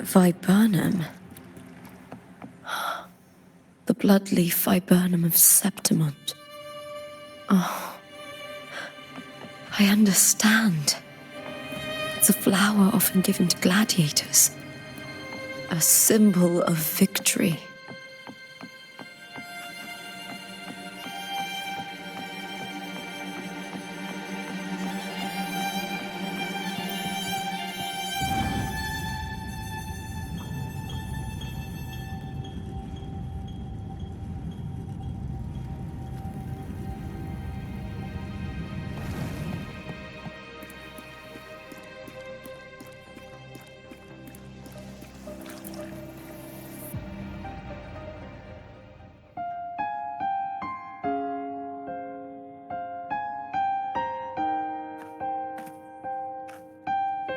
Viburnum. The bloodleaf viburnum of Septimont. Oh, I understand. It's a flower often given to gladiators. A symbol of victory.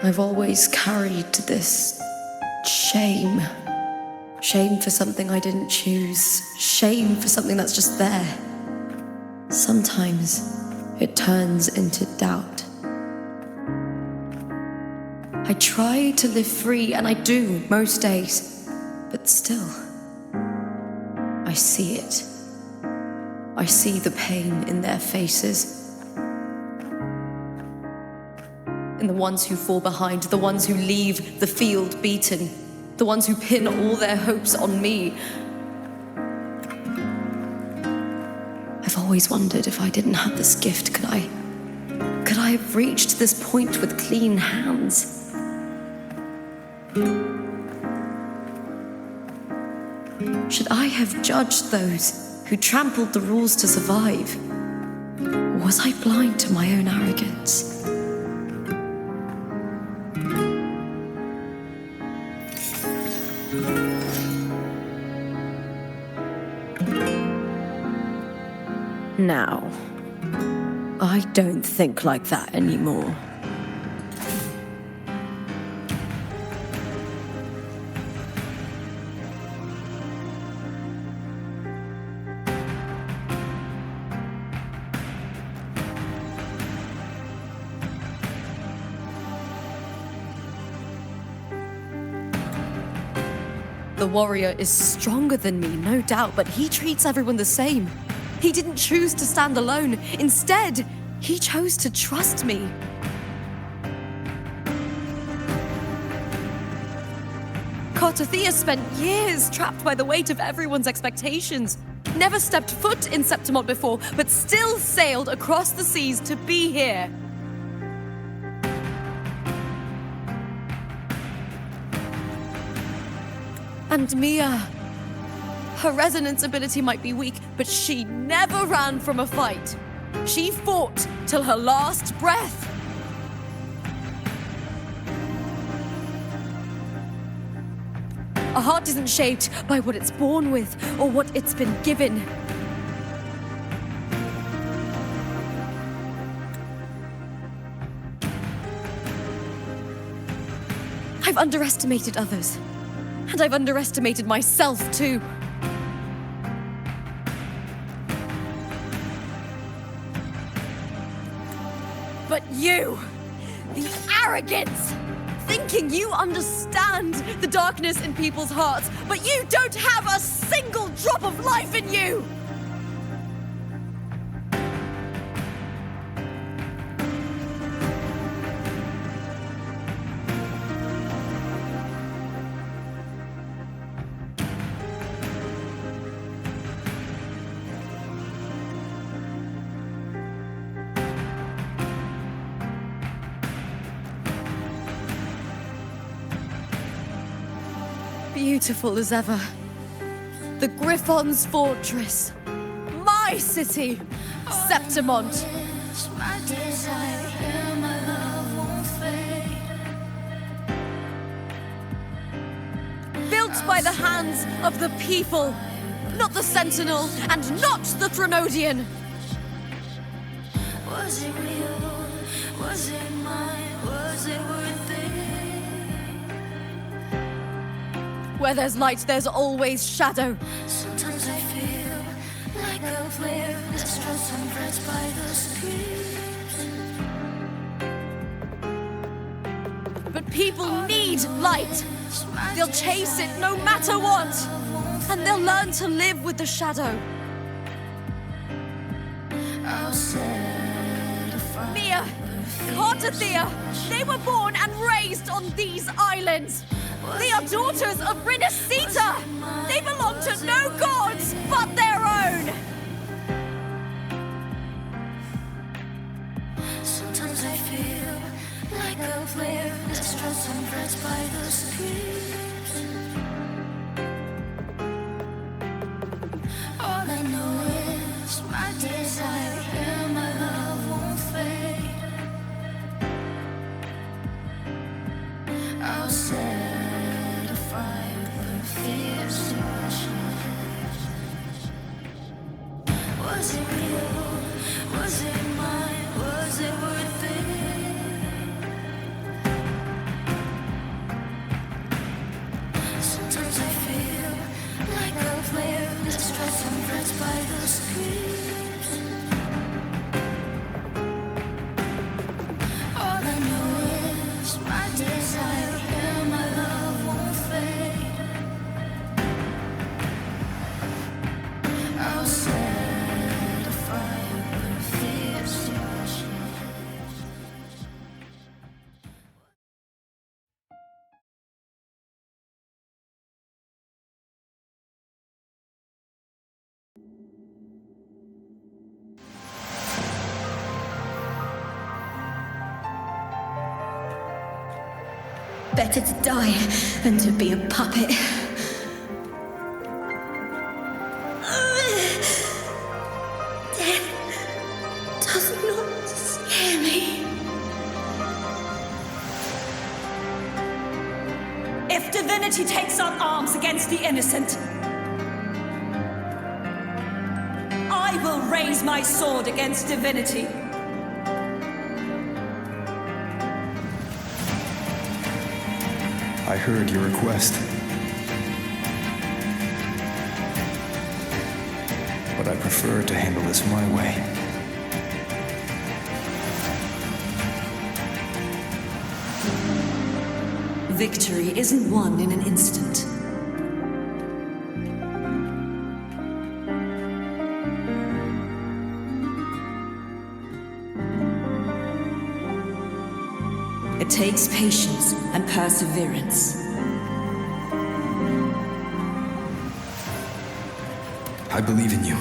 I've always carried this shame. Shame for something I didn't choose. Shame for something that's just there. Sometimes it turns into doubt. I try to live free, and I do most days. But still, I see it. I see the pain in their faces. In the ones who fall behind, the ones who leave the field beaten, the ones who pin all their hopes on me. I've always wondered if I didn't have this gift, could I have reached this point with clean hands? Should I have judged those who trampled the rules to survive? Or was I blind to my own arrogance? Now, I don't think like that anymore. The warrior is stronger than me, no doubt, but he treats everyone the same. He didn't choose to stand alone. Instead, he chose to trust me. Cartethyia spent years trapped by the weight of everyone's expectations. Never stepped foot in Septimont before, but still sailed across the seas to be here. And Mia. Her resonance ability might be weak, but she never ran from a fight. She fought till her last breath. A heart isn't shaped by what it's born with or what it's been given. I've underestimated others, and I've underestimated myself too. But you, the arrogance! Thinking you understand the darkness in people's hearts, but you don't have a single drop of life in you! Beautiful as ever. The Griffon's fortress. My city, Septimont. Built by the hands of the people, not the Sentinel and not the Threnodian. Was it real? Was it mine? Was it worth it? Where there's light, there's always shadow. Sometimes I feel like a flare that struts and frets by the street. But people need light. They'll chase it no matter what. And they'll learn to live with the shadow. Mia, Cartethyia, they were born and raised on these islands. They are daughters of Rinascita! They belong to no gods but their own! Sometimes I feel like a flare that struts and frets by the street. All I know is my desire and my love won't fade. I'll say was it real? Was it mine? Was it worth it? Sometimes I feel like a flare that struts and frets by the street. All I know is my desire and my love won't fade. I'll set a fire when fears to Better to die than to be a puppet. Death does not scare me. If divinity takes up arms against the innocent, I will raise my sword against divinity. I heard your request. But I prefer to handle this my way. Victory isn't won in an instant. It takes patience and perseverance. I believe in you.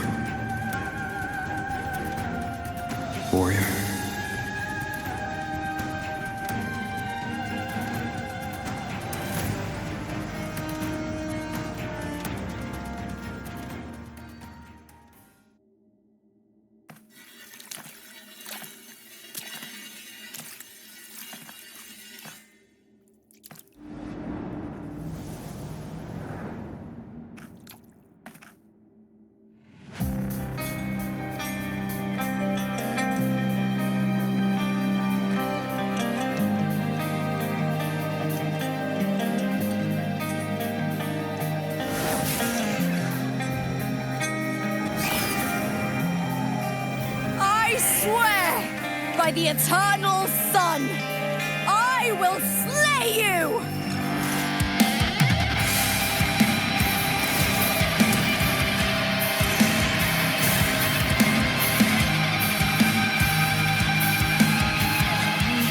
Warrior. By the eternal sun, I will slay you!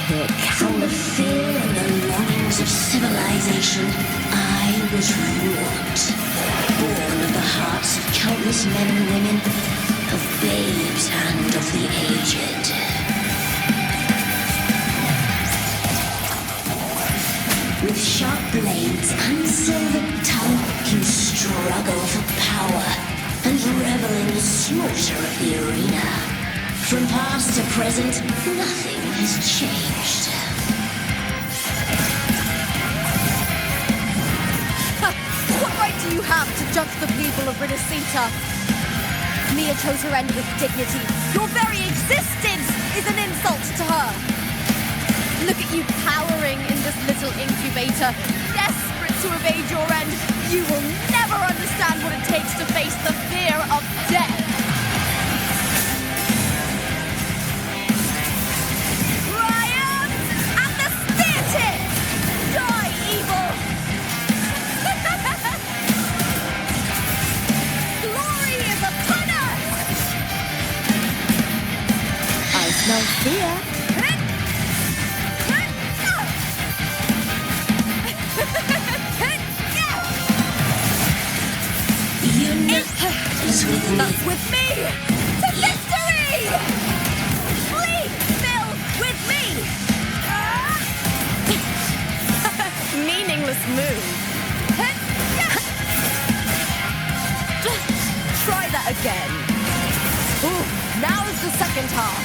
The cowl of fear and the longings of civilization, I was wrought. Born of the hearts of countless men and women, of babes and of the aged. With sharp blades and silver tongue, you struggle for power and revel in the slaughter of the arena. From past to present, nothing has changed. What right do you have to judge the people of Rinascita? Mia chose her end with dignity. Your very existence is an insult to her. Look at you cowering in this little incubator, desperate to evade your end. You will never understand what it takes to face the fear of death. Triumph and the Spirit! Die, evil! Glory is upon us! I smell fear. With me to victory! Please, Phil, with me! Meaningless move. Try that again. Ooh, now is the second half.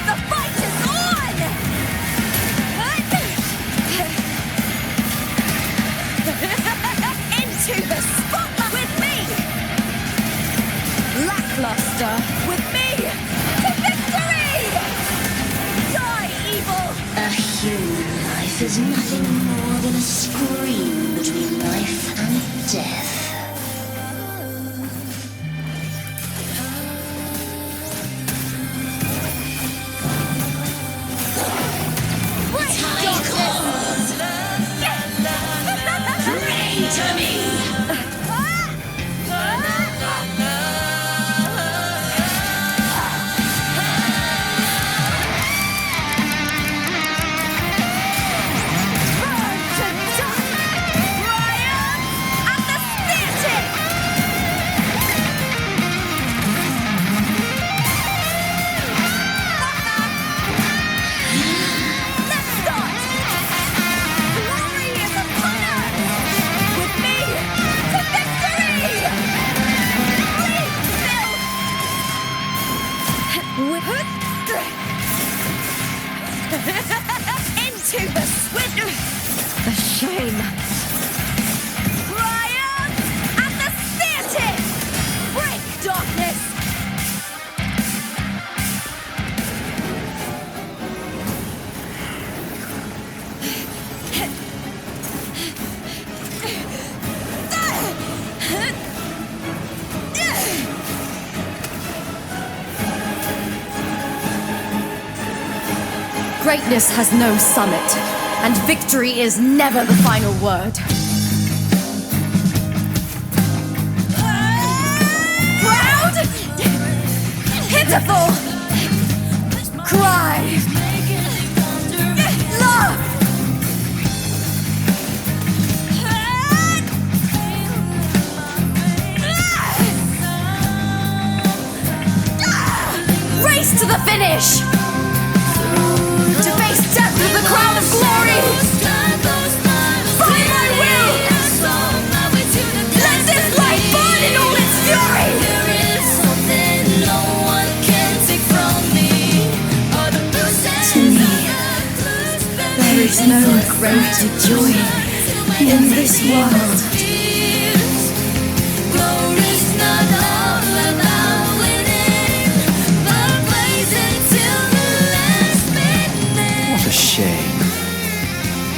The fight is on! Into the spotlight with me! Lackluster with me to victory! Die, evil! A human life is nothing more than a scream between life and death. Into the swindle! The shame! Triumph and the theatre! Break darkness! Greatness has no summit, and victory is never the final word. Proud! Pitiful! Cry! Love! finish! To face death with the crown of glory! By my will! Let this light burn in all its fury! There is no greater joy in this world. What a shame.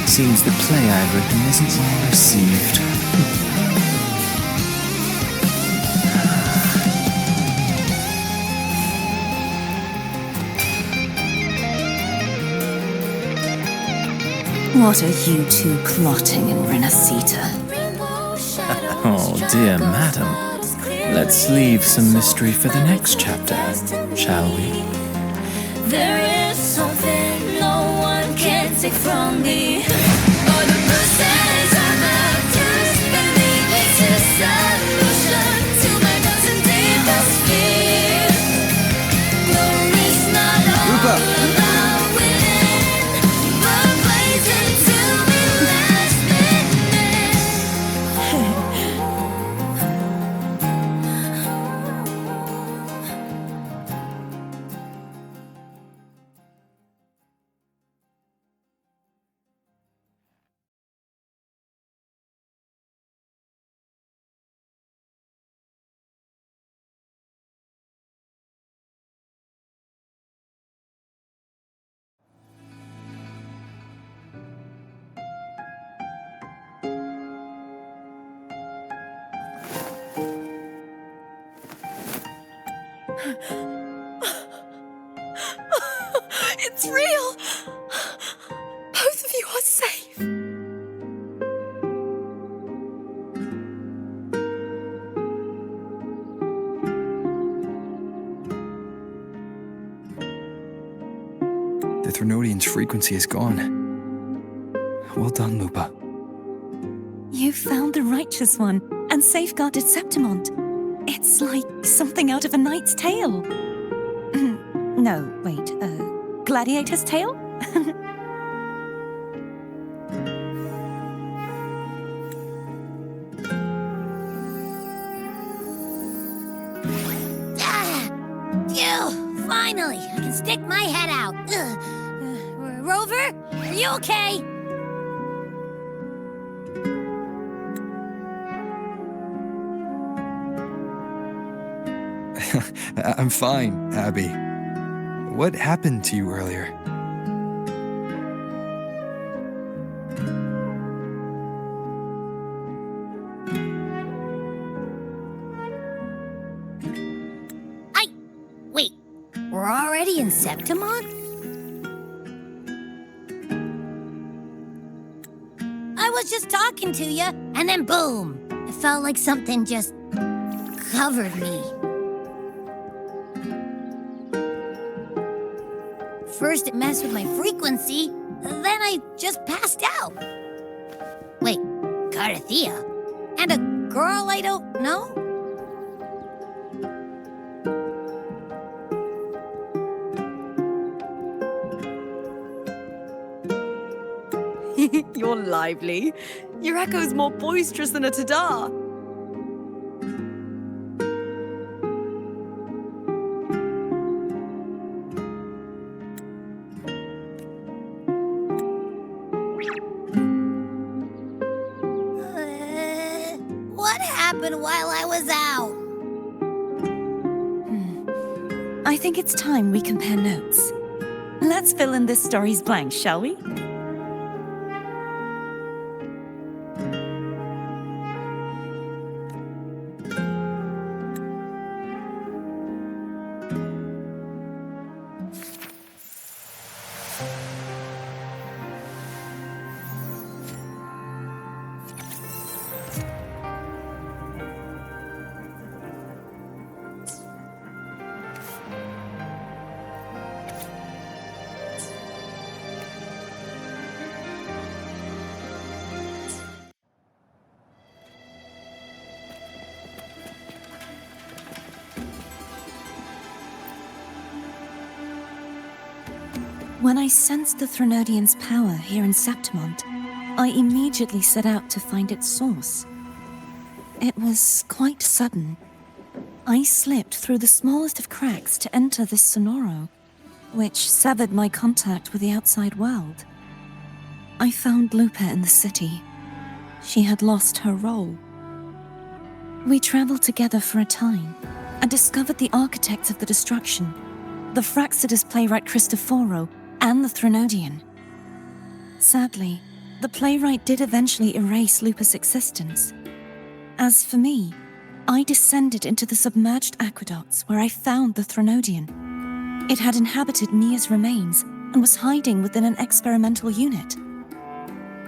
Seems the play I've written isn't well received. What are you two plotting in Rinascita? Oh, dear madam. Let's leave some mystery for the next chapter, shall we? There is something no one can take from me. It's real! Both of you are safe. The Threnodian's frequency is gone. Well done, Lupa. You found the righteous one and safeguarded Septimont. It's like something out of a knight's tale. No, wait, gladiator's tale? Finally, I can stick my head out. Rover, are you okay? I'm fine, Abby. What happened to you earlier? Wait, we're already in Septimont? I was just talking to you, and then boom! It felt like something just covered me. First it messed with my frequency, then I just passed out. Wait, Cartethyia? And a girl I don't know? You're lively. Your echo's more boisterous than a tada. What happened while I was out? I think it's time we compare notes. Let's fill in this story's blanks, shall we? When I sensed the Threnodian's power here in Septimont, I immediately set out to find its source. It was quite sudden. I slipped through the smallest of cracks to enter this sonoro, which severed my contact with the outside world. I found Lupa in the city. She had lost her role. We traveled together for a time and discovered the architects of the destruction, the Fraccidus playwright Cristoforo and the Threnodian. Sadly, the playwright did eventually erase Lupa's existence. As for me, I descended into the submerged aqueducts where I found the Threnodian. It had inhabited Mia's remains and was hiding within an experimental unit.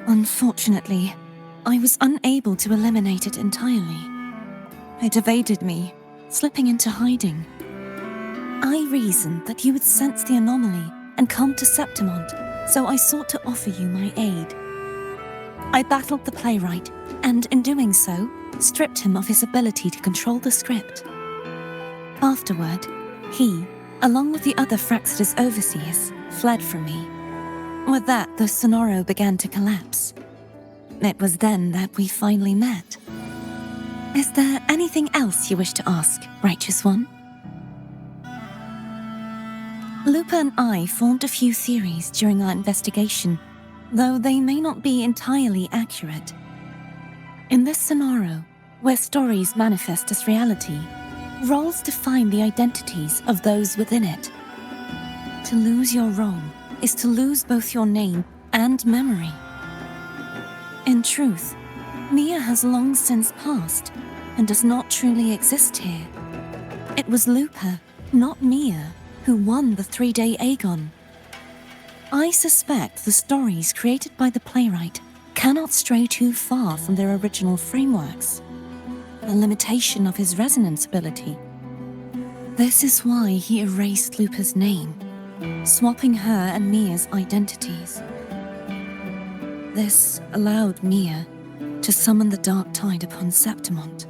Unfortunately, I was unable to eliminate it entirely. It evaded me, slipping into hiding. I reasoned that you would sense the anomaly and come to Septimont, so I sought to offer you my aid. I battled the playwright, and in doing so, stripped him of his ability to control the script. Afterward, he, along with the other Fraccidus overseers, fled from me. With that, the sonoro began to collapse. It was then that we finally met. Is there anything else you wish to ask, Righteous One? Lupa and I formed a few theories during our investigation, though they may not be entirely accurate. In this sonoro, where stories manifest as reality, roles define the identities of those within it. To lose your role is to lose both your name and memory. In truth, Mia has long since passed and does not truly exist here. It was Lupa, not Mia, who won the 3-day Aegon. I suspect the stories created by the playwright cannot stray too far from their original frameworks, a limitation of his resonance ability. This is why he erased Lupa's name, swapping her and Mia's identities. This allowed Mia to summon the dark tide upon Septimont.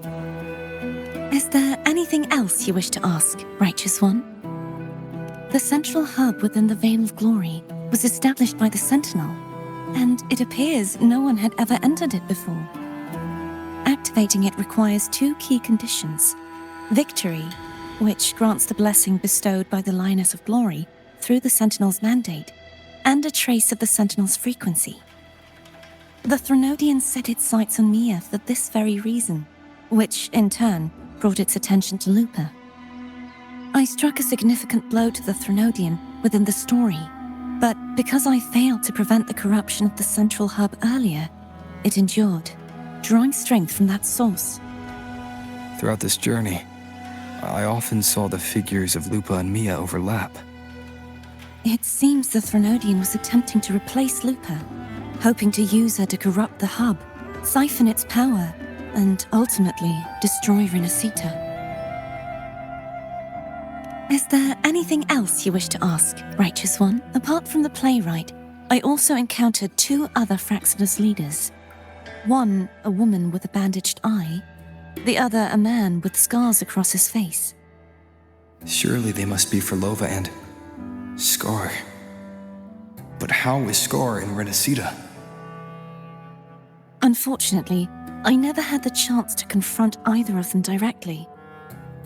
Is there anything else you wish to ask, Righteous One? The central hub within the Veil of Glory was established by the Sentinel, and it appears no one had ever entered it before. Activating it requires 2 key conditions: victory, which grants the blessing bestowed by the Lioness of Glory through the Sentinel's mandate, and a trace of the Sentinel's frequency. The Threnodian set its sights on Mia for this very reason, which, in turn, brought its attention to Lupa. I struck a significant blow to the Threnodian within the story, but because I failed to prevent the corruption of the central hub earlier, it endured, drawing strength from that source. Throughout this journey, I often saw the figures of Lupa and Mia overlap. It seems the Threnodian was attempting to replace Lupa, hoping to use her to corrupt the hub, siphon its power, and ultimately destroy Rinascita. Is there anything else you wish to ask, Righteous One? Apart from the playwright, I also encountered 2 other Fraccidus leaders. One, a woman with a bandaged eye, the other a man with scars across his face. Surely they must be Phrolova and Scar. But how is Scar in Rinascita? Unfortunately, I never had the chance to confront either of them directly.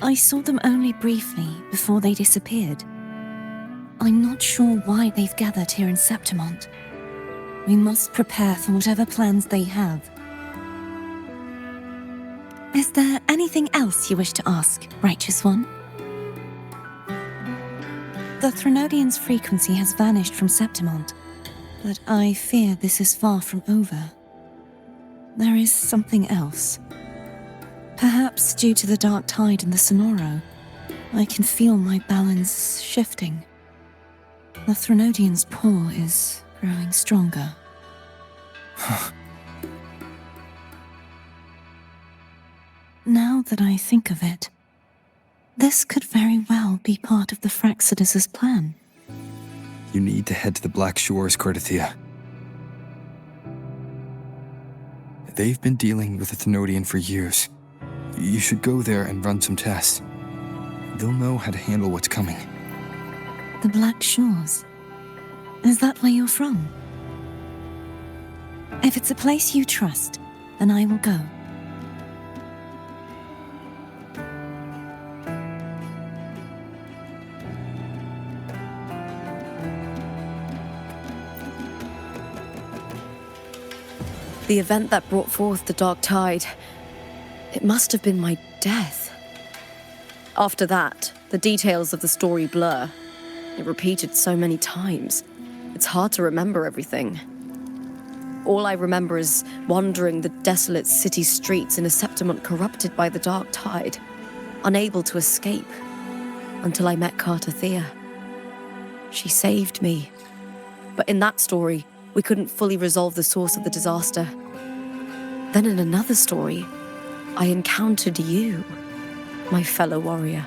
I saw them only briefly before they disappeared. I'm not sure why they've gathered here in Septimont. We must prepare for whatever plans they have. Is there anything else you wish to ask, Righteous One? The Threnodian's frequency has vanished from Septimont, but I fear this is far from over. There is something else. Perhaps due to the dark tide in the sonoro, I can feel my balance shifting. The Threnodian's paw is growing stronger. Now that I think of it, this could very well be part of the Fraccidus' plan. You need to head to the Black Shores, Cartethyia. They've been dealing with the Threnodian for years. You should go there and run some tests. They'll know how to handle what's coming. The Black Shores. Is that where you're from? If it's a place you trust, then I will go. The event that brought forth the dark tide, it must have been my death. After that, the details of the story blur. It repeated so many times. It's hard to remember everything. All I remember is wandering the desolate city streets in a Septimont corrupted by the dark tide, unable to escape, until I met Cartethyia. She saved me. But in that story, we couldn't fully resolve the source of the disaster. Then in another story, I encountered you, my fellow warrior.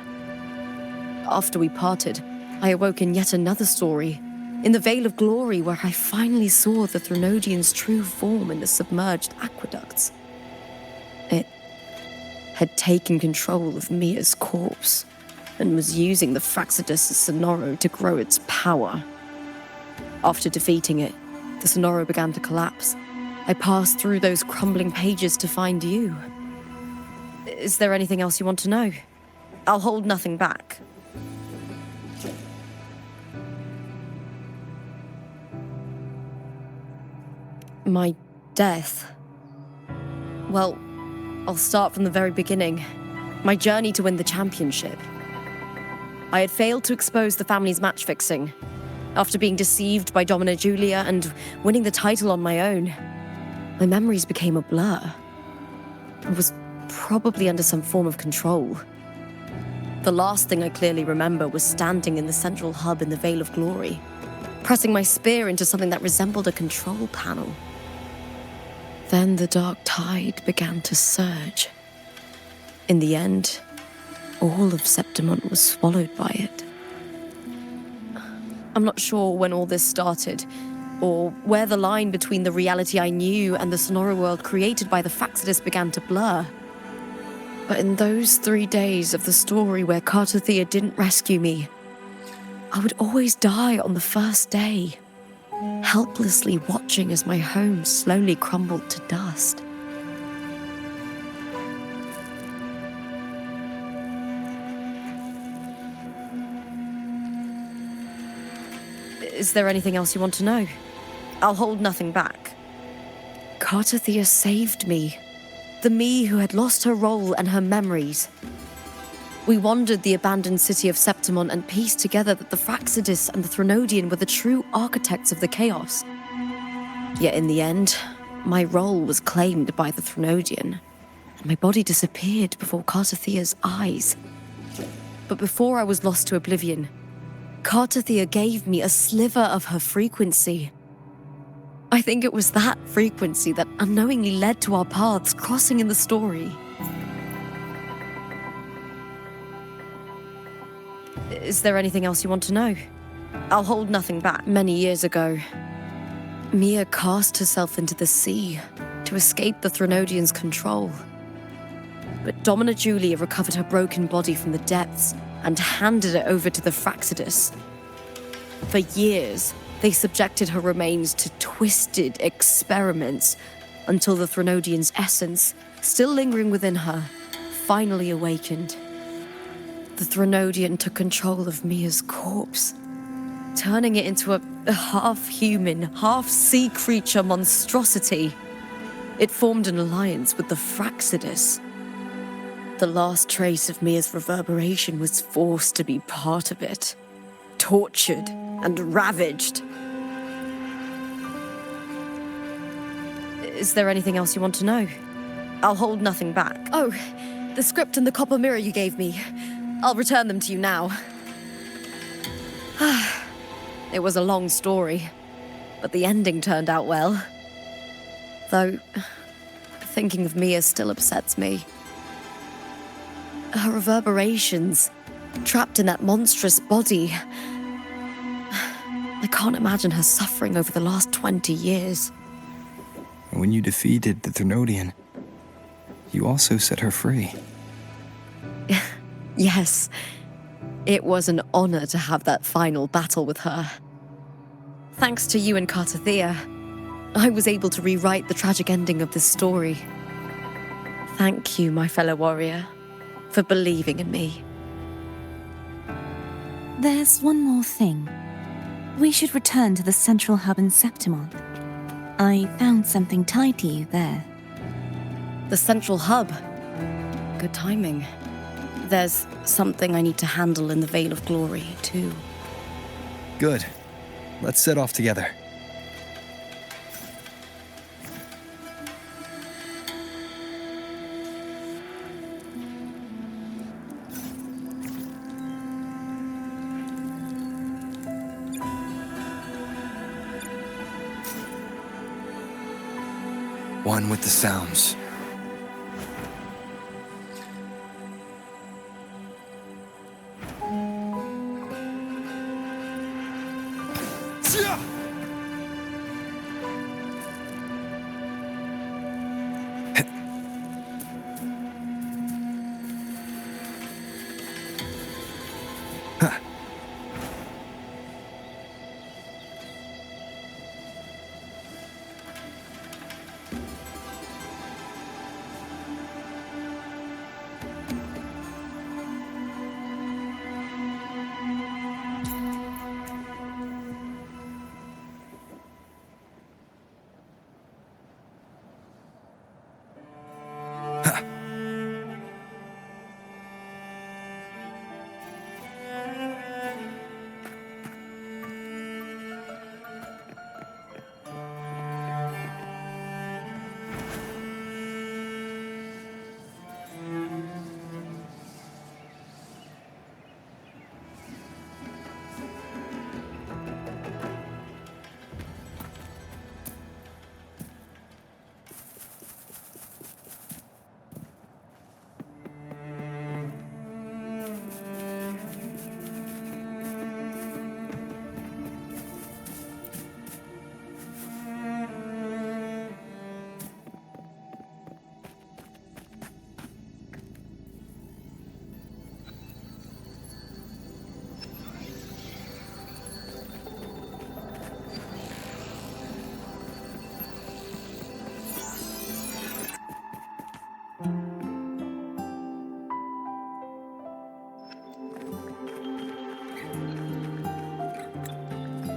After we parted, I awoke in yet another story, in the Vale of Glory, where I finally saw the Threnodian's true form in the submerged aqueducts. It had taken control of Mia's corpse, and was using the Fractsidus Sonoro to grow its power. After defeating it, the Sonoro began to collapse. I passed through those crumbling pages to find you. Is there anything else you want to know? I'll hold nothing back. My death. Well, I'll start from the very beginning. My journey to win the championship. I had failed to expose the family's match fixing. After being deceived by Domina Julia and winning the title on my own, my memories became a blur. I was probably under some form of control. The last thing I clearly remember was standing in the central hub in the Vale of Glory, pressing my spear into something that resembled a control panel. Then the dark tide began to surge. In the end, all of Septimont was swallowed by it. I'm not sure when all this started, or where the line between the reality I knew and the Sonoro world created by the Fractsidus began to blur. But in those 3 days of the story where Cartethyia didn't rescue me, I would always die on the first day, helplessly watching as my home slowly crumbled to dust. Is there anything else you want to know? I'll hold nothing back. Cartethyia saved me. The me who had lost her role and her memories. We wandered the abandoned city of Septimont and pieced together that the Fractsidus and the Threnodian were the true architects of the chaos. Yet in the end, my role was claimed by the Threnodian, and my body disappeared before Cartethyia's eyes. But before I was lost to oblivion, Cartethyia gave me a sliver of her frequency. I think it was that frequency that unknowingly led to our paths crossing in the story. Is there anything else you want to know? I'll hold nothing back. Many years ago, Mia cast herself into the sea to escape the Threnodian's control. But Domina Julia recovered her broken body from the depths and handed it over to the Fractsidus. For years, they subjected her remains to twisted experiments until the Threnodian's essence, still lingering within her, finally awakened. The Threnodian took control of Mia's corpse, turning it into a half-human, half-sea creature monstrosity. It formed an alliance with the Fractsidus. The last trace of Mia's reverberation was forced to be part of it, tortured and ravaged. Is there anything else you want to know? I'll hold nothing back. Oh, the script and the copper mirror you gave me. I'll return them to you now. It was a long story, but the ending turned out well. Though, thinking of Mia still upsets me. Her reverberations, trapped in that monstrous body. I can't imagine her suffering over the last 20 years. When you defeated the Threnodian, you also set her free. Yes, it was an honor to have that final battle with her. Thanks to you and Cartethyia, I was able to rewrite the tragic ending of this story. Thank you, my fellow warrior, for believing in me. There's one more thing. We should return to the central hub in Septimont. I found something tied to you there. The central hub. Good timing. There's something I need to handle in the Veil of Glory, too. Good. Let's set off together. One with the sounds.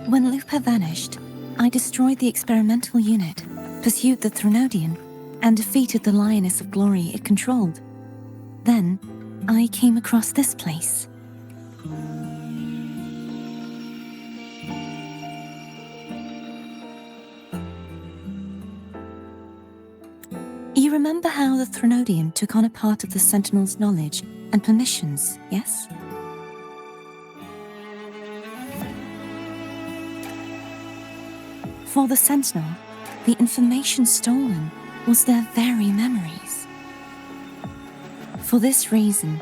When Lupa vanished, I destroyed the experimental unit, pursued the Threnodian, and defeated the Lioness of Glory it controlled. Then, I came across this place. You remember how the Threnodian took on a part of the Sentinel's knowledge and permissions, yes? For the Sentinel, the information stolen was their very memories. For this reason,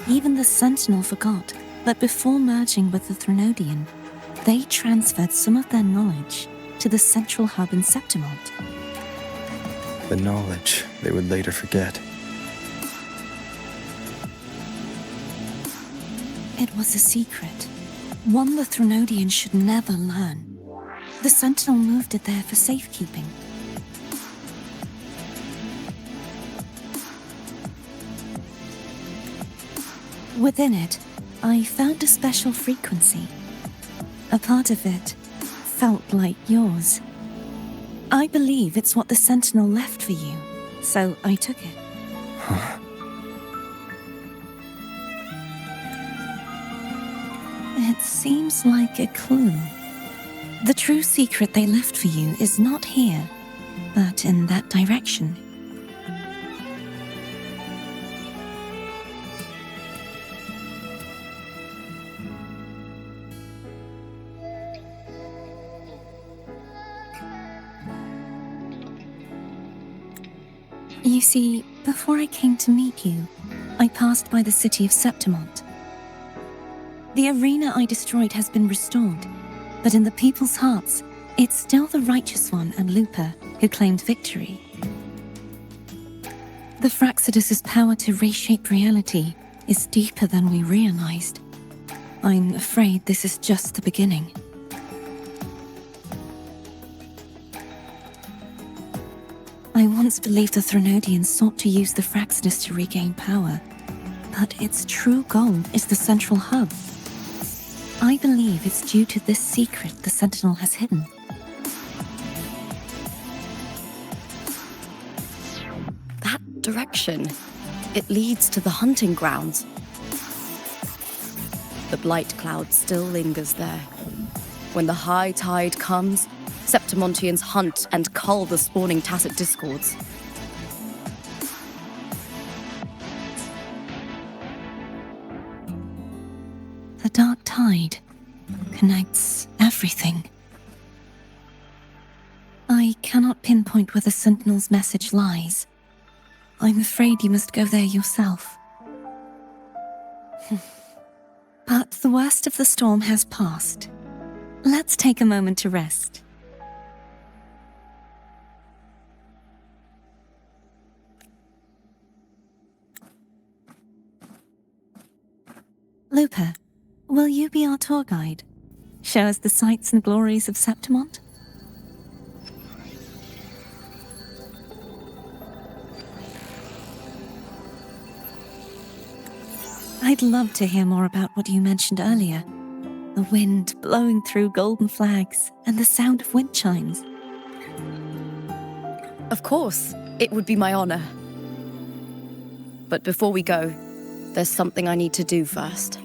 even the Sentinel forgot that before merging with the Threnodian, they transferred some of their knowledge to the central hub in Septimont. The knowledge they would later forget. It was a secret, one the Threnodian should never learn. The Sentinel moved it there for safekeeping. Within it, I found a special frequency. A part of it felt like yours. I believe it's what the Sentinel left for you, so I took it. Huh. It seems like a clue. The true secret they left for you is not here, but in that direction. You see, before I came to meet you, I passed by the city of Septimont. The arena I destroyed has been restored, but in the people's hearts, it's still the Righteous One and Lupa who claimed victory. The Fractsidus' power to reshape reality is deeper than we realized. I'm afraid this is just the beginning. I once believed the Threnodians sought to use the Fractsidus to regain power, but its true goal is the central hub. I believe it's due to this secret the Sentinel has hidden. That direction, it leads to the hunting grounds. The blight cloud still lingers there. When the high tide comes, Septimontians hunt and cull the spawning tacit discords. The dark tide connects everything. I cannot pinpoint where the Sentinel's message lies. I'm afraid you must go there yourself. But the worst of the storm has passed. Let's take a moment to rest. Lupa, will you be our tour guide? Show us the sights and glories of Septimont? I'd love to hear more about what you mentioned earlier. The wind blowing through golden flags and the sound of wind chimes. Of course, it would be my honor. But before we go, there's something I need to do first.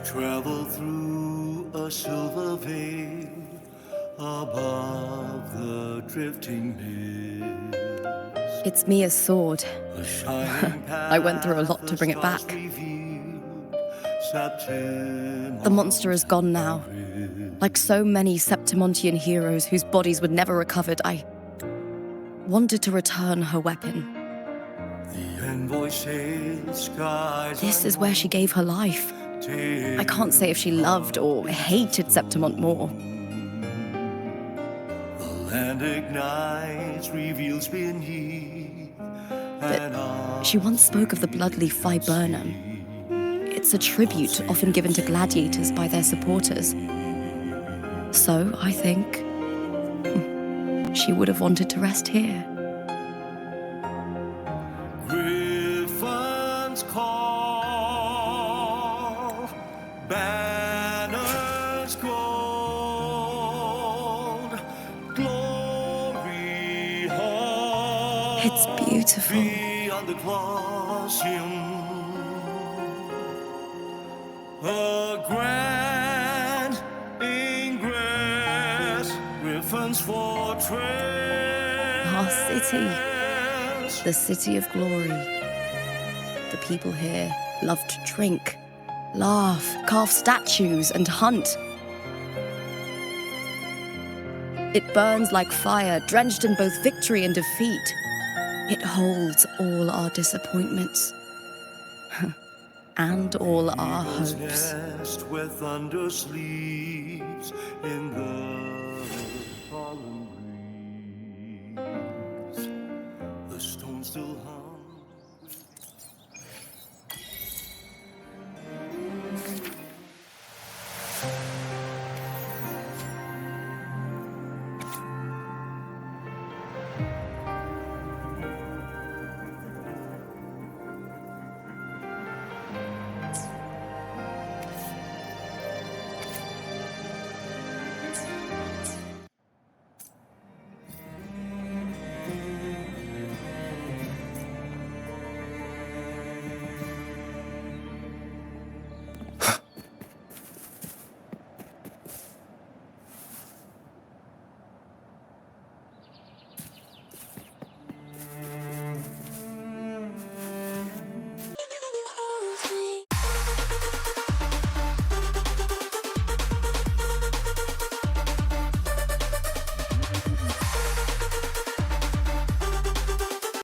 Travel through a silver veil above the drifting mist. It's Mia's sword. I went through a lot to bring it back. The monster is gone now. Like so many Septimontian heroes whose bodies were never recovered, I wanted to return her weapon. This is where she gave her life. I can't say if she loved or hated Septimont more. The land ignites, reveals beneath. But she once spoke of the bloodleaf viburnum. It's a tribute often given to gladiators by their supporters. So, I think, she would have wanted to rest here. Griffins call, banners gold, glory hall. It's beautiful. Beyond the Colosseum, a grand ingress, Griffin's fortress. Our city, the city of glory. The people here love to drink, laugh, carve statues, and hunt. It burns like fire, drenched in both victory and defeat. It holds all our disappointments and all our hopes. Where thunder sleeps in the